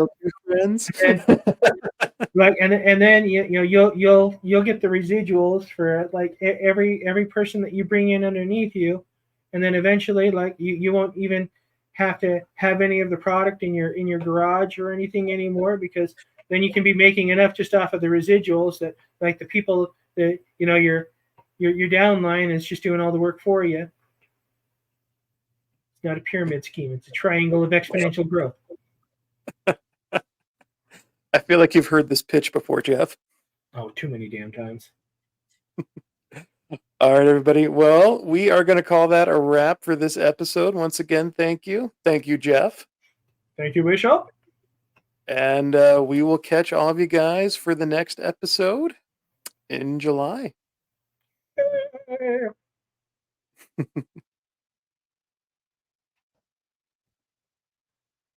[SPEAKER 2] Like, and then you'll get the residuals for like every person that you bring in underneath you, and then eventually, like you won't even have to have any of the product in your garage or anything anymore, because then you can be making enough just off of the residuals that like the people that your downline is just doing all the work for you. It's not a pyramid scheme; it's a triangle of exponential growth.
[SPEAKER 1] I feel like you've heard this pitch before, Jeff.
[SPEAKER 2] Oh, too many damn times.
[SPEAKER 1] All right, everybody. Well, we are going to call that a wrap for this episode. Once again, thank you. Thank you, Jeff.
[SPEAKER 2] Thank you, Bishop.
[SPEAKER 1] And we will catch all of you guys for the next episode in July.